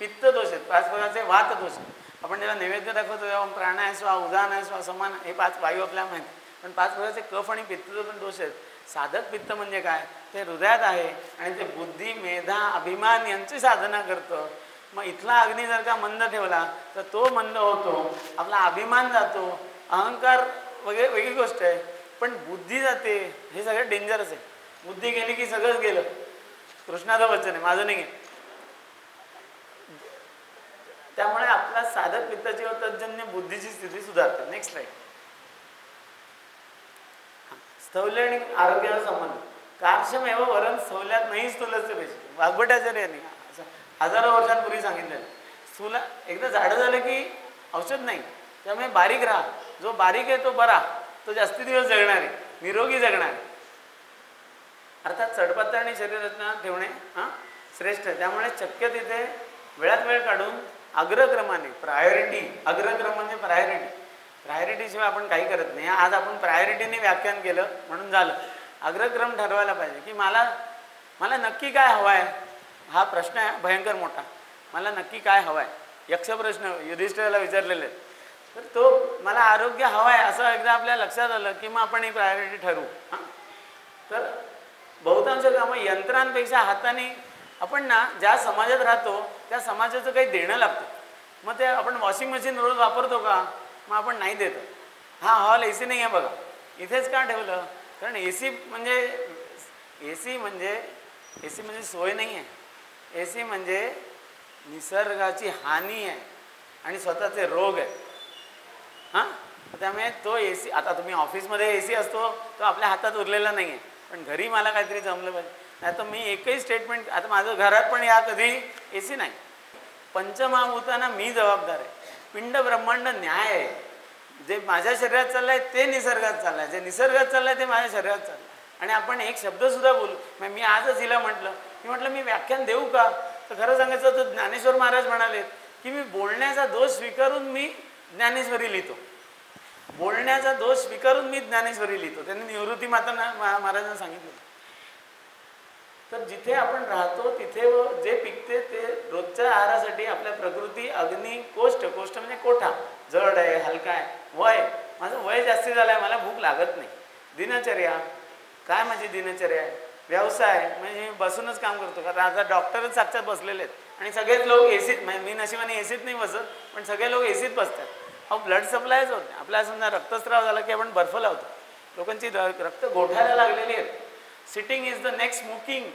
पित्तदोष आहेत, 5 प्रकारचे वातदोष आहेत. आपण जेव्हा नैवेद्य दाखवतो तेव्हा प्राण आहे स्वा, उदान आहे स्वा, समान, हे 5 वायू आपल्याला माहिती. पण 5 प्रकारचे कफ आणि पित्तचे पण दोष आहेत. साधक पित्त म्हणजे काय, ते हृदयात आहे आणि ते बुद्धी, मेधा, अभिमान यांची साधना करतं. मग इथला अग्नी जर का मंद ठेवला तर तो मंद होतो, आपला अभिमान जातो, अहंकार वगैरे वेगळी गोष्ट आहे, पण बुद्धी जाते. हे सगळं डेंजरस आहे. बुद्धी गेली की सगळंच गेलं. कृष्णाचं वचन आहे, माझं नाही आहे. त्यामुळे आपला साधक पित्ताची व तज्जन्य बुद्धीची स्थिती सुधारते. Next slide. स्थौल्य आणि आरोग्याचा संबंध. कार्शमेव वरण स्थौल्यात नाही स्थूलस्य पाहिजे. वाघभटाचार्यांनी हजारो वर्षांपूर्वी सांगितलेलं. स्थूल एकदा जाडं झालं की औषध नाही, त्यामुळे बारीक राहा. जो बारीक आहे तो बरा, तो जास्ती दिवस जगणार आहे, निरोगी जगणार आहे. अर्थात चढपातळणी शरीर रचना ठेवणे श्रेष्ठ आहे. त्यामुळे शक्य तिथे वेळात वेळ काढून अग्रक्रमाने, प्रायोरिटी, अग्रक्रम म्हणजे प्रायोरिटीशिवाय आपण काही करत नाही. आज आपण प्रायोरिटीने व्याख्यान केलं म्हणून झालं. अग्रक्रम ठरवायला पाहिजे की मला नक्की काय हवं आहे. हा प्रश्न आहे भयंकर मोठा. मला नक्की काय हवं आहे, यक्ष प्रश्न युधिष्ठिराला विचारलेले आहेत. तर तो मला आरोग्य हवं आहे असं एकदा आपल्या लक्षात आलं की मग आपण ही प्रायोरिटी ठरवू. तर बहुतांश कामं यंत्रांपेक्षा हाताने, आपण ना ज्या समाजात राहतो त्या समाजाचं काही देणं लागतं. मग ते आपण वॉशिंग मशीन रोज वापरतो का, मग आपण नाही देतो. हा हॉल AC नाही आहे बघा, इथेच का ठेवलं, कारण AC म्हणजे सोय नाही आहे. AC म्हणजे निसर्गाची हानी आहे आणि स्वतःचे रोग आहे. त्यामुळे तो AC, आता तुम्ही ऑफिसमध्ये AC असतो तो आपल्या हातात उरलेला नाही आहे, पण घरी मला काहीतरी जमलं पाहिजे. नाही तर मी एकही स्टेटमेंट, आता माझं घरात पण या कधी AC नाही. पंचमहाभूतांना मी जबाबदार आहे. पिंड ब्रह्मांड न्याय आहे. जे माझ्या शरीरात चाललं आहे ते निसर्गात चाललं आहे, जे निसर्गात चाललं आहे ते माझ्या शरीरात चाललं आहे. आणि आपण एक शब्दसुद्धा बोलू. मी आजच हिला म्हटलं मी व्याख्यान देऊ का, तर खरं सांगायचं तर ज्ञानेश्वर महाराज म्हणाले की मी बोलण्याचा दोष स्वीकारून मी ज्ञानेश्वरी लिहितो. बोलण्याचा दोष स्वीकारून मी ज्ञानेश्वरी लिहितो. त्यांनी निवृत्ती माता महाराजांना सांगितलं. तर जिथे आपण राहतो तिथे जे पिकते ते रोजच्या आहारासाठी आपल्या प्रकृती, अग्नी, कोष्ठ म्हणजे कोठा, जड आहे, हलका आहे. वय, माझं वय जास्ती झालं आहे, मला भूक लागत नाही. दिनचर्या काय, माझी दिनचर्या आहे. व्यवसाय म्हणजे मी बसूनच काम करतो, कारण आता डॉक्टरच साक्षात बसलेले आहेत आणि सगळेच लोक एसीत, मी नशिबाने एसीत नाही बसत, पण सगळे लोक एसीत बसतात. ब्लड सप्लायच होते. आपल्याला समजा रक्तस्राव झाला की आपण बर्फ लावतो. लोकांची रक्त गोठ्याला लागलेली आहेत. Sitting is the next smoking.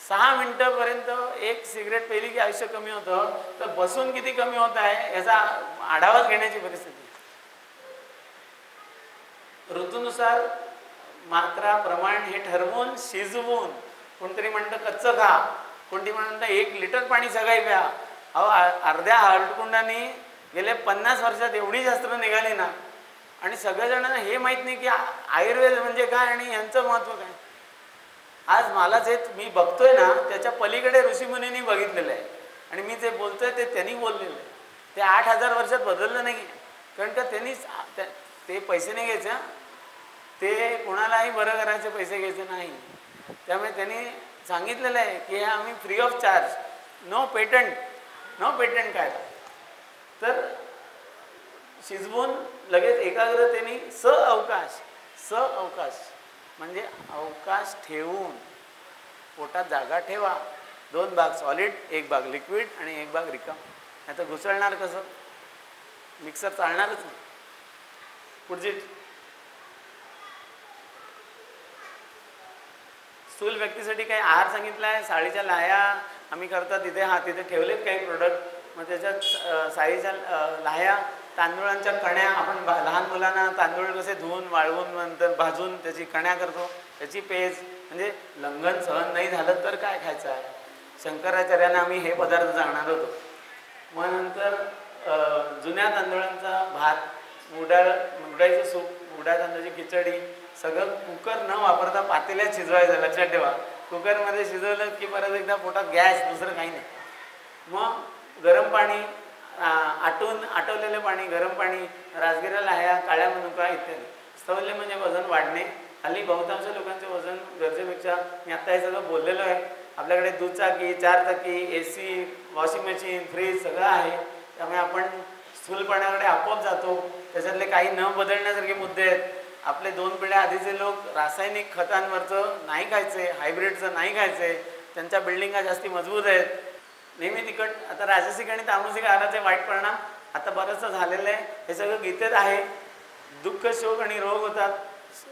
6 मिनिटापर्यंत एक सिगरेट पेली की आयुष्य कमी होतं, तर बसून किती कमी होत आहे याचा आढावाच घेण्याची परिस्थिती. ऋतूनुसार मात्रा प्रमाण हे ठरवून शिजवून, कोणतरी म्हणतं कच्चं खा, कोणती म्हणतं 1 लिटर पाणी सकाळी प्या. अहो अर्ध्या हळकुंडाने गेल्या 50 वर्षात एवढी शास्त्र निघाली ना, आणि सगळ्याजणांना हे माहीत नाही की आयुर्वेद म्हणजे काय आणि यांचं महत्त्व काय. आज मला जे मी बघतोय ना त्याच्या पलीकडे ऋषीमुनींनी बघितलेलं आहे, आणि मी जे बोलतोय ते त्यांनी बोललेलं आहे. ते 8000 वर्षात बदललं नाही, कारण का त्यांनी ते पैसे नाही घ्यायचे, ते कोणालाही बरं करायचे पैसे घ्यायचे नाही. त्यामुळे त्यांनी सांगितलेलं आहे की हे आम्ही free of charge, no patent काय. तर शिजवून लगेच एकाग्रतेने अवकाश म्हणजे अवकाश ठेवून पोटात जागा ठेवा. 2 भाग सॉलिड, 1 भाग लिक्विड आणि 1 भाग रिकाम. नाही तर घुसळणार कसं, मिक्सर चालणारच नाही. पुढची स्थूल व्यक्तीसाठी काही आहार सांगितला आहे. साळीच्या लाह्या आम्ही करतात तिथे ठेवलेत काही प्रोडक्ट. मग त्याच्यात साळीच्या लाह्या, तांदूळांच्या कण्या, आपण लहान मुलांना तांदूळ कसे धुवून वाळवून नंतर भाजून त्याची कण्या करतो, त्याची पेज. म्हणजे लंघन सहन नाही झालं तर काय खायचं आहे. शंकराचार्यांना आम्ही हे पदार्थ सांगणार होतो. मग नंतर जुन्या तांदूळांचा भात, उडायचं सूप, उड्या तांदूळाची खिचडी, सगळं कुकर न वापरता पातेल्यात शिजवायचं. लक्षात ठेवा, कुकरमध्ये शिजवलं की परत एकदा पोटात गॅस, दुसरं काही नाही. मग गरम पाणी, आटवलेलं पाणी, गरम पाणी, राजगिरा लाह्या, काळ्या मनुका इत्यादी. स्थौल्य म्हणजे वजन वाढणे. हल्ली बहुतांश लोकांचे वजन गरजेपेक्षा, मी आत्ता हे सगळं बोललेलो आहे. आपल्याकडे दुचाकी, 4 चाकी, AC, वॉशिंग मशीन, फ्रीज सगळं आहे. त्यामुळे आपण स्थूलपणाकडे आपोआप जातो. त्याच्यातले काही न बदलण्यासारखे मुद्दे आहेत. आपले 2 पिढ्या आधीचे लोक रासायनिक खतांवरचं नाही खायचे, हायब्रिडचं नाही खायचे. त्यांच्या बिल्डिंगा जास्ती मजबूत आहेत. नेहमी तिकट. आता राजसिक आणि तामसिक आहाराचे वाईट परिणाम आता बरंचसं झालेलं आहे. हे सगळं गीतेत आहे. दुःख, शोक आणि रोग होतात.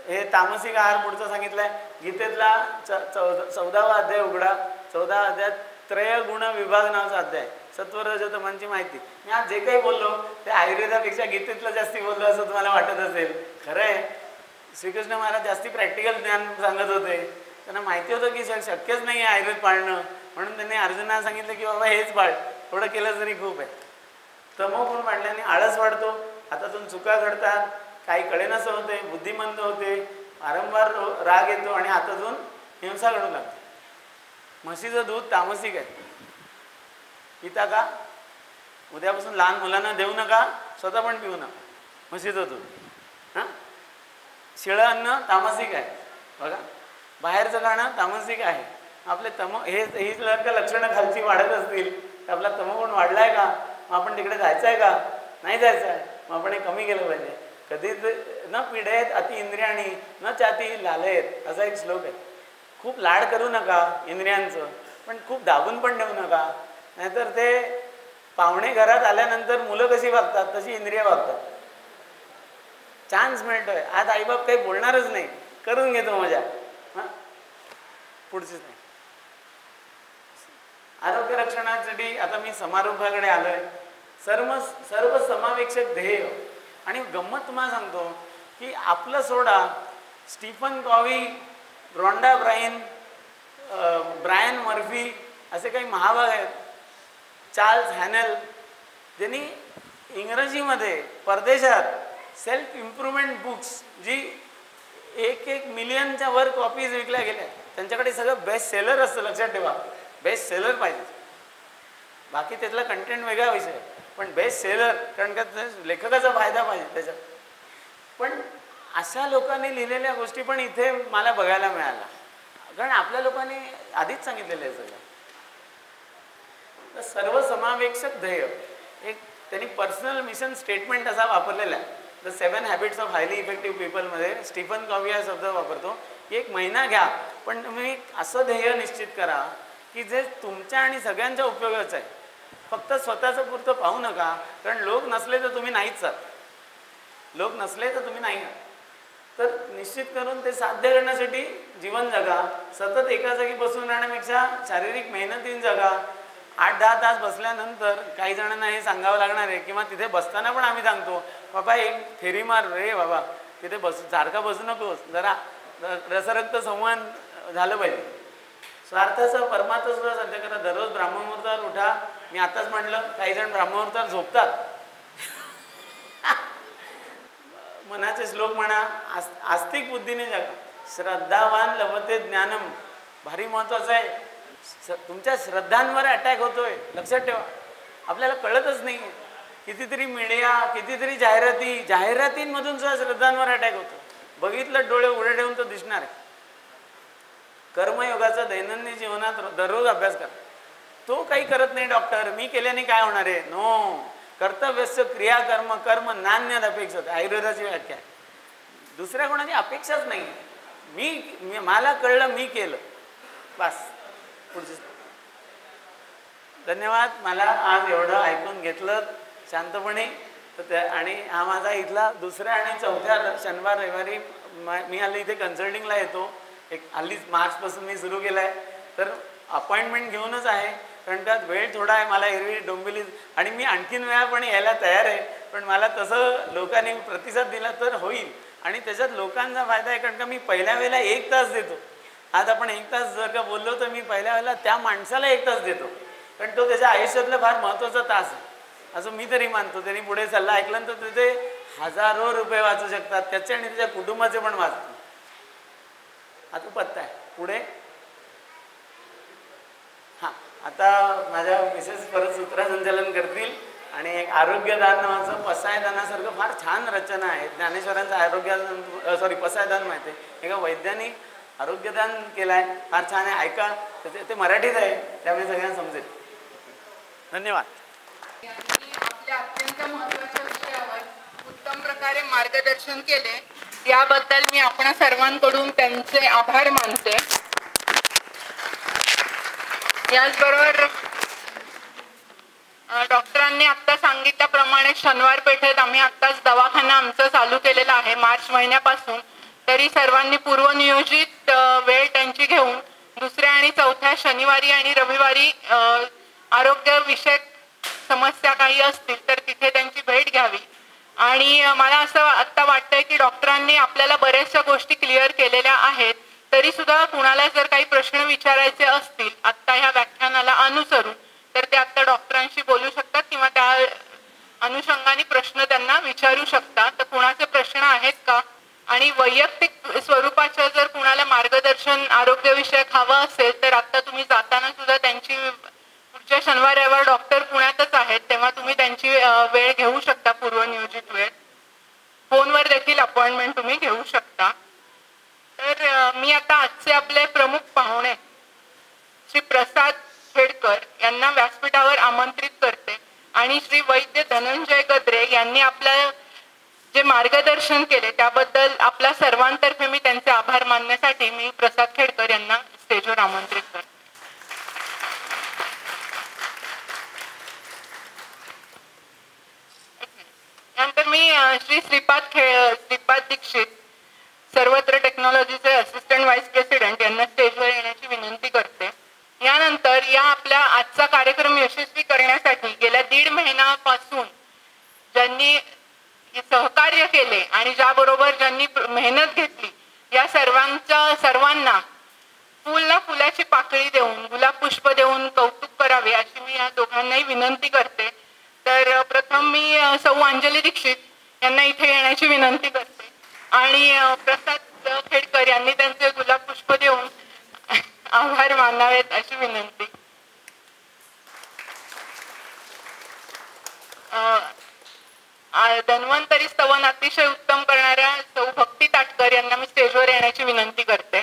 हे तामसिक आहार पुढचा सांगितलं आहे. गीतेतला 14वा अध्याय उघडा. 14 अध्यायात त्रयगुण विभाग नावाचा अध्याय, सत्व रज तमांची माहिती. मी आज जे काही बोललो ते आयुर्वेदापेक्षा गीतेतलं जास्ती बोललो असं तुम्हाला वाटत असेल. खरं आहे, श्रीकृष्ण महाराज जास्ती प्रॅक्टिकल ज्ञान सांगत होते. त्यांना माहिती होतं की शक्यच नाही आहे आयुर्वेद पाळणं, म्हणून त्यांनी अर्जुनाला सांगितलं की बाबा हेच पाळ, थोडं केलं तरी खूप आहे. तमोगुण वाढल्याने आळस वाढतो, हातातून चुका घडतात, काही कळेनासं होते, बुद्धिमंद होते, वारंवार राग येतो आणि हातातून हिंसा घडू लागते. म्हशीचं दूध तामसिक आहे, पिता का? उद्यापासून लहान मुलांना देऊ नका, स्वतः पण पिऊ नका म्हशीचं दूध. हां, शिळं अन्न तामसिक आहे. बघा, बाहेरचं खाणं तामसिक आहे. आपले ही जर का लक्षणं खालची वाढत असतील तर आपला तमोगुण वाढला आहे का? मग आपण तिकडे जायचं आहे का? नाही जायचं आहे. मग आपण हे कमी केलं पाहिजे. कधीच न पिढेत अति इंद्रियाणी न चाती लालयत, असा एक श्लोक आहे. खूप लाड करू नका इंद्रियांचं, पण खूप दाबून पण ठेवू नका. नाहीतर ते पाहुणे घरात आल्यानंतर मुलं कशी वागतात तशी इंद्रिय वागतात. चान्स मिळतोय, आज आईबाप काही बोलणारच नाही, करून घेतो मजा. हां, पुढचीच नाही. आरोग्य रक्षणासाठी आता मी समारोपाकडे आलोय. सर्व समावेशक ध्येय. आणि गंमत तुम्हाला सांगतो की आपलं सोडा, Stephen Covey, Rhonda Brian Murphy असे काही महाभाग आहेत, चार्ल्स हॅनेल, ज्यांनी इंग्रजीमध्ये परदेशात सेल्फ इम्प्रूव्हमेंट बुक्स जी 1 मिलियनच्या वर कॉपीज विकल्या गेल्या, त्यांच्याकडे सगळं बेस्ट सेलर असतं. लक्षात ठेवा, बेस्ट सेलर पाहिजे. बाकी त्यातला कंटेंट वेगळा विषय, पण बेस्ट सेलर, कारण का लेखकाचा फायदा पाहिजे त्याच्यात. पण अशा लोकांनी लिहिलेल्या गोष्टी पण इथे मला बघायला मिळाल्या, कारण आपल्या लोकांनी आधीच सांगितलेलं आहे सगळं. तर सर्व समावेशक ध्येय, एक त्यांनी पर्सनल मिशन स्टेटमेंट असा वापरलेला आहे. The 7 habits of highly effective पीपलमध्ये स्टीफन कॉवी हा शब्द वापरतो की 1 महिना घ्या, पण तुम्ही असं ध्येय निश्चित करा की जे तुमच्या आणि सगळ्यांच्या उपयोगाचं आहे. फक्त स्वतःचं पुरतं पाहू नका, कारण लोक नसले तर तुम्ही नाहीच जात. लोक नसले तर तुम्ही नाही. तर निश्चित करून ते साध्य करण्यासाठी जीवन जगा. सतत एका जागी बसून राहण्यापेक्षा शारीरिक मेहनतीने जगा. 8-10 तास बसल्यानंतर काही जणांना हे सांगावं लागणार आहे, किंवा तिथे बसताना पण आम्ही सांगतो, बाबा एक फेरी मार रे बाबा, तिथे सारखा बसू नकोस, जरा रसरक्त संवाद झालं पाहिजे. स्वार्थाचं परमार्थ सुद्धा साध्य करा. दररोज ब्राह्ममुहूर्तावर उठा. मी आताच म्हटलं, काही जण ब्राह्ममुहूर्तावर झोपतात. मनाचे श्लोक म्हणा, आस्तिक बुद्धीने जगा. श्रद्धावान लभते ज्ञानम, भारी महत्वाचं आहे. तुमच्या श्रद्धांवर अटॅक होतोय, लक्षात ठेवा. आपल्याला कळतच नाही. कितीतरी मीडिया, कितीतरी जाहिरातींमधून सुद्धा श्रद्धांवर अटॅक होतो. बघितलं डोळे उघडे ठेवून तो दिसणार आहे. कर्मयोगाचा दैनंदिन जीवनात दररोज अभ्यास करा. तो काही करत नाही डॉक्टर, मी केल्याने काय होणार आहे. नो, कर्तव्यस्य क्रिया कर्म कर्म नान्यद अपेक्षित, आयुर्वेदाची व्याख्या आहे. दुसऱ्या कोणाची अपेक्षाच नाही. मी मला कळलं, मी केलं, बस. पुढचे धन्यवाद. मला आज एवढं ऐकून घेतलं शांतपणे. आणि हा माझा इथला दुसऱ्या आणि चौथ्या शनिवार रविवारी मी हल्ली इथे कन्सल्टिंगला येतो. हल्लीच मार्चपासून मी सुरू केलं आहे. तर अपॉइंटमेंट घेऊनच आहे, कारण त्यात वेळ थोडा आहे. मला एरवी डोंबिवली, आणि मी आणखीन वेळा पण यायला तयार आहे, पण मला तसं लोकांनी प्रतिसाद दिला तर होईल. आणि त्याच्यात लोकांचा फायदा आहे, कारण का मी पहिल्या वेळेला 1 तास देतो. आज आपण 1 तास जर का बोललो तर मी पहिल्या वेळेला त्या माणसाला 1 तास देतो, कारण तो त्याच्या आयुष्यातला फार महत्त्वाचा तास आहे असं मी तरी मानतो. त्यांनी पुढे सल्ला ऐकल्यानंतर त्याचे हजारो रुपये वाचू शकतात, त्याचे आणि त्याच्या कुटुंबाचे पण वाचतात. आता पत्ता आहे पुढे. हां, आता माझ्या मिसेस परत सूत्रसंचालन करतील. आणि एक आरोग्यदान नावाचं पसायदानासारखं फार छान रचना आहे. ज्ञानेश्वरांचं आरोग्यदान पसायदान माहिती आहे. एका वैद्याने आरोग्यदान केलं आहे, फार छान आहे, ऐका. ते मराठीत आहे, त्यामुळे सगळ्यांना समजेल. धन्यवाद. आपल्या अत्यंत महत्त्वाच्या विषयावर उत्तम प्रकारे मार्गदर्शन केले, याबद्दल मी आपण सर्वांकडून त्यांचे आभार मानते. याचबरोबर डॉक्टरांनी आत्ता सांगितल्याप्रमाणे शनिवार पेठेत आम्ही आत्ताच दवाखाना आमचं चालू केलेला आहे मार्च महिन्यापासून. तरी सर्वांनी पूर्वनियोजित वेळ त्यांची घेऊन दुसऱ्या आणि चौथ्या शनिवारी आणि रविवारी आरोग्यविषयक समस्या काही असतील तर तिथे त्यांची भेट घ्यावी. आणि मला असं आत्ता वाटतंय की डॉक्टरांनी आपल्याला बऱ्याचशा गोष्टी क्लिअर केलेल्या आहेत. तरी सुद्धा कुणाला जर काही प्रश्न विचारायचे असतील आत्ता ह्या व्याख्यानाला अनुसरून, तर ते आत्ता डॉक्टरांशी बोलू शकतात किंवा त्या अनुषंगाने प्रश्न त्यांना विचारू शकतात. तर कुणाचे प्रश्न आहेत का? आणि वैयक्तिक स्वरूपाचं जर कुणाला मार्गदर्शन आरोग्यविषयक हवं असेल तर आता तुम्ही जाताना सुद्धा त्यांची पुढच्या शनिवार रविवार डॉक्टर पुण्यातच आहेत, तेव्हा तुम्ही त्यांची वेळ घेऊ शकता, पूर्वनियोजित वेळ. फोनवर देखील अपॉइंटमेंट तुम्ही घेऊ शकता. तर मी आता आजचे आपले प्रमुख पाहुणे श्री प्रसाद खेडकर यांना व्यासपीठावर आमंत्रित करते आणि श्री वैद्य धनंजय गद्रे यांनी आपलं जे मार्गदर्शन केले त्याबद्दल आपल्या सर्वांतर्फे मी त्यांचे आभार मानण्यासाठी मी प्रसाद खेडकर यांना स्टेजवर आमंत्रित करते. नंतर मी श्री श्रीपाद दीक्षित सर्वत्र टेक्नॉलॉजीचे असिस्टंट व्हाईस प्रेसिडेंट यांना स्टेजवर येण्याची विनंती करते. यानंतर या आपल्या आजचा कार्यक्रम यशस्वी करण्यासाठी गेल्या 1.5 महिन्यापासून ज्यांनी सहकार्य केले आणि ज्याबरोबर ज्यांनी मेहनत घेतली या सर्वांना फुलाची पाकळी देऊन गुलाब पुष्प देऊन कौतुक करावे अशी मी या दोघांनाही विनंती करते. तर प्रथम मी सौ अंजली दीक्षित यांना इथे येण्याची विनंती करते आणि प्रसाद खेडकर यांनी त्यांचे गुलाब पुष्प देऊन आभार मानावेत अशी विनंती. धन्वंतरी स्तवन अतिशय उत्तम करणाऱ्या सौ भक्ती ताटकर यांना मी स्टेजवर येण्याची विनंती करते.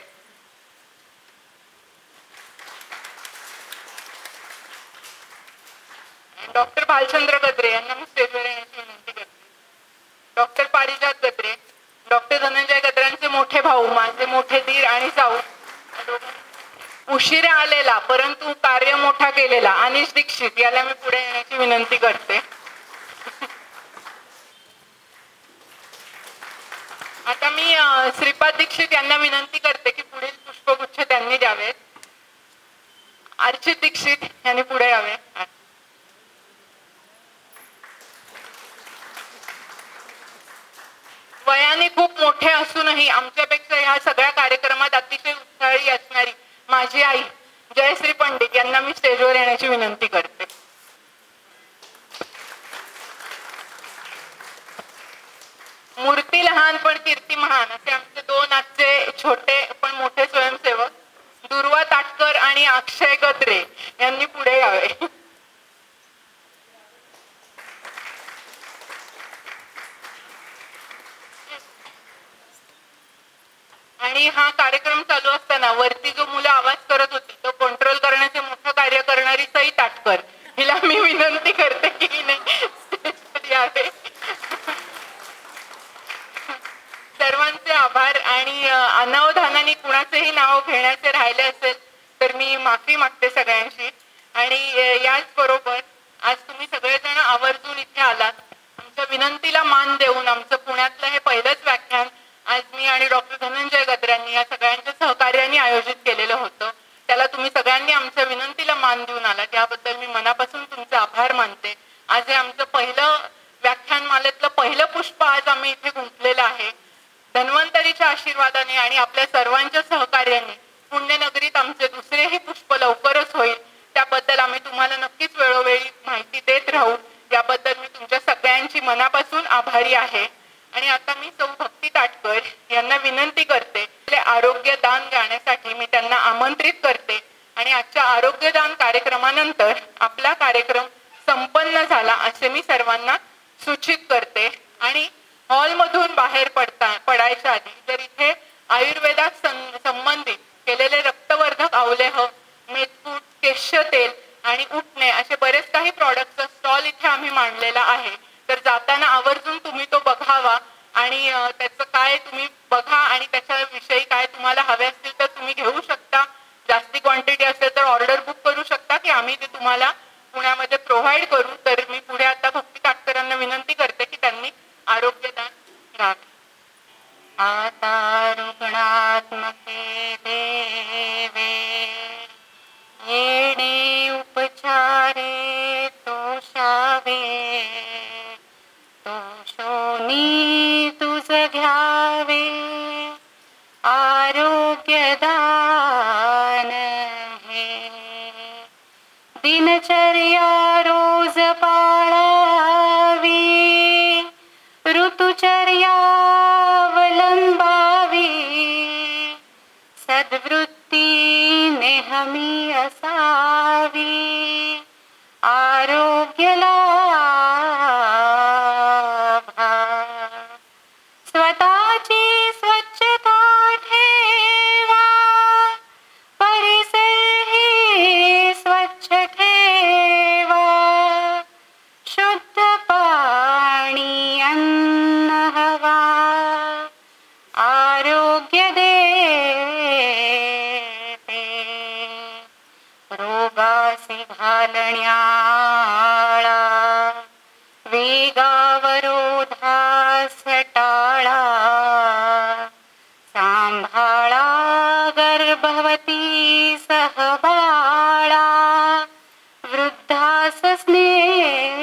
डॉक्टर भालचंद्र गद्रे यांना मी स्टेजवर येण्याची विनंती करते. डॉक्टर पारिजात गद्रे, डॉक्टर धनंजय गद्रेंचे मोठे भाऊ, माझे मोठे दीर आणि जाऊ, उशिरा आलेला परंतु कार्य मोठा केलेला अनिश दीक्षित याला मी पुढे येण्याची विनंती करते. आता मी श्रीपाद दीक्षित यांना विनंती करते की पुढील पुष्पगुच्छ त्यांनी द्यावेत. अर्चित दीक्षित यांनी पुढे यावे. वयाने खूप मोठे असूनही आमच्यापेक्षा ह्या सगळ्या कार्यक्रमात अतिशय उत्साही असणारी माझी आई जयश्री पंडित यांना मी स्टेजवर येण्याची विनंती करते. मूर्ती लहान पण कीर्ती महान असे आमचे दोन आजचे छोटे पण मोठे स्वयंसेवक दुर्वा ताटकर आणि अक्षय गद्रे यांनी पुढे यावे. आणि हा कार्यक्रम चालू असताना वरती जो मुलं आवाज करत होती तो कंट्रोल करण्याचे मोठं कार्य करणारी सई ताटकर हिला मी विनंती करते की यावे. सर्वांचे आभार. आणि अनावधानाने कुणाचेही नाव घेण्याचे राहिले असेल तर मी माफी मागते सगळ्यांशी. आणि याचबरोबर आज तुम्ही सगळेजण आवर्जून इथे आलात. आमच्या विनंतीला मान देऊन आमचं पुण्यातलं हे पहिलंच व्याख्यान आज मी आणि डॉक्टर धनंजय गद्रांनी या सगळ्यांच्या सहकार्याने आयोजित केलेलं होतं. त्याला तुम्ही सगळ्यांनी आमच्या विनंतीला मान देऊन आलात याबद्दल मी मनापासून तुमचे आभार मानते. आज हे आमचं पहिलं व्याख्यानमालेतलं पहिलं पुष्प आज आम्ही इथे गुंतलेलं आहे. धन्वंतरीच्या आशीर्वादाने आणि आपल्या सर्वांच्या सहकार्याने पुण्यनगरीत आमचे दुसरेही पुष्प लवकरच होईल. त्याबद्दल आम्ही तुम्हाला नक्कीच वेळोवेळी माहिती देत राहू. याबद्दल मी तुमच्या सगळ्यांची मनापासून आभारी आहे. आणि आता मी सौ भक्ती ताटकर यांना विनंती करते आरोग्यदान गाण्यासाठी मी त्यांना आमंत्रित करते. आणि आजच्या आरोग्यदान कार्यक्रमानंतर आपला कार्यक्रम संपन्न झाला असे मी सर्वांना सूचित करते. आणि हॉलमधून बाहेर पडायच्या आधी जर इथे आयुर्वेदात संबंधित केलेले रक्तवर्धक अवलेह, मेथकूट, केश तेल आणि उठणे असे बरेच काही प्रॉडक्टचा स्टॉल इथे आम्ही मांडलेला आहे. तर जाताना आवर्जून तुम्ही तो बघावा आणि त्याचं काय तुम्ही बघा आणि त्याच्याविषयी काय तुम्हाला हवे असतील तर तुम्ही घेऊ शकता. जास्ती क्वांटिटी असेल तर ऑर्डर बुक करू शकता की आम्ही ते तुम्हाला पुण्यामध्ये प्रोव्हाइड करू. तर मी पुढे आता भक्ती ताटकरांना विनंती करते की त्यांनी आरोग्यदान राहावे. आता रुग्णात्मके देवे येणे उपचारे तोषावे तोषोनी तुझ घ्यावे आरोग्यदान हे दिनचर्या रोज पाळावी ऋतुचर्या अवलंबावी सद्वृत्ती नेहमी असावी आरोग्य लाभा स्वतःची स्वच्छता ठेवा परिसरही स्वच्छ ठेवा शुद्ध पाणी अन्न हवा आरोग्य देते रोगासी घालण्याळा वेगावरोधास टाळा सांभाळा गर्भवती सहबाळा वृद्धास स्नेह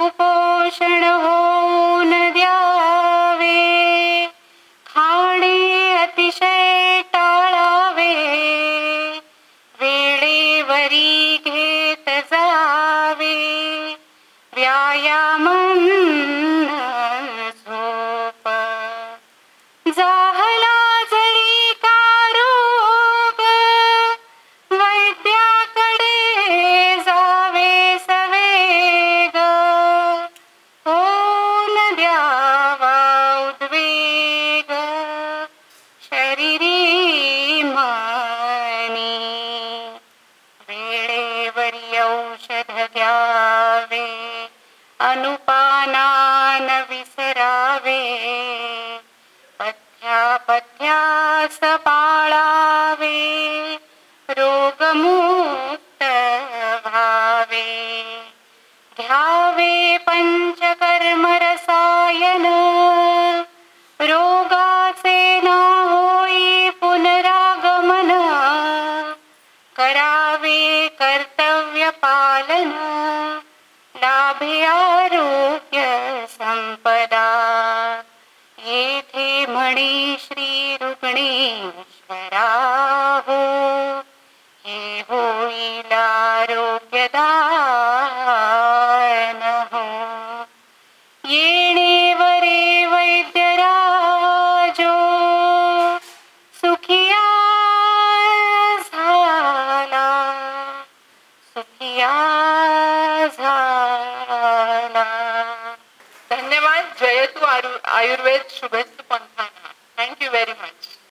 कुपोषण होऊन द्यावे खाणे अतिशय टाळावे वेळेवरी घेत जावे व्यायाम झोप जाहला जरी का रोग वैद्याकडे जावे सवेग होऊन द्यावा उद्वेग शरीरी मनी वेळेवरी औषध घ्यावे अनुपानान विसरावे पथ्यास पाळावे रोगमुक्त व्हावे घ्यावे करावे पंचकर्म रसायन, रोगाचे ना होई पुनरागमन, करावे कर्तव्य पालन, लाभे आरोग्य संपदा, येथे म्हणी श्री रुक्मिणीश्वरा हो, हे होईल आरोग्यदान हो. येणे वरे वैद्यराजो, सुखिया झाला, सुखिया झाला. धन्यवाद. जयतु आयुर्वेद, शुभेस्तु पंथाना. Thank you very much.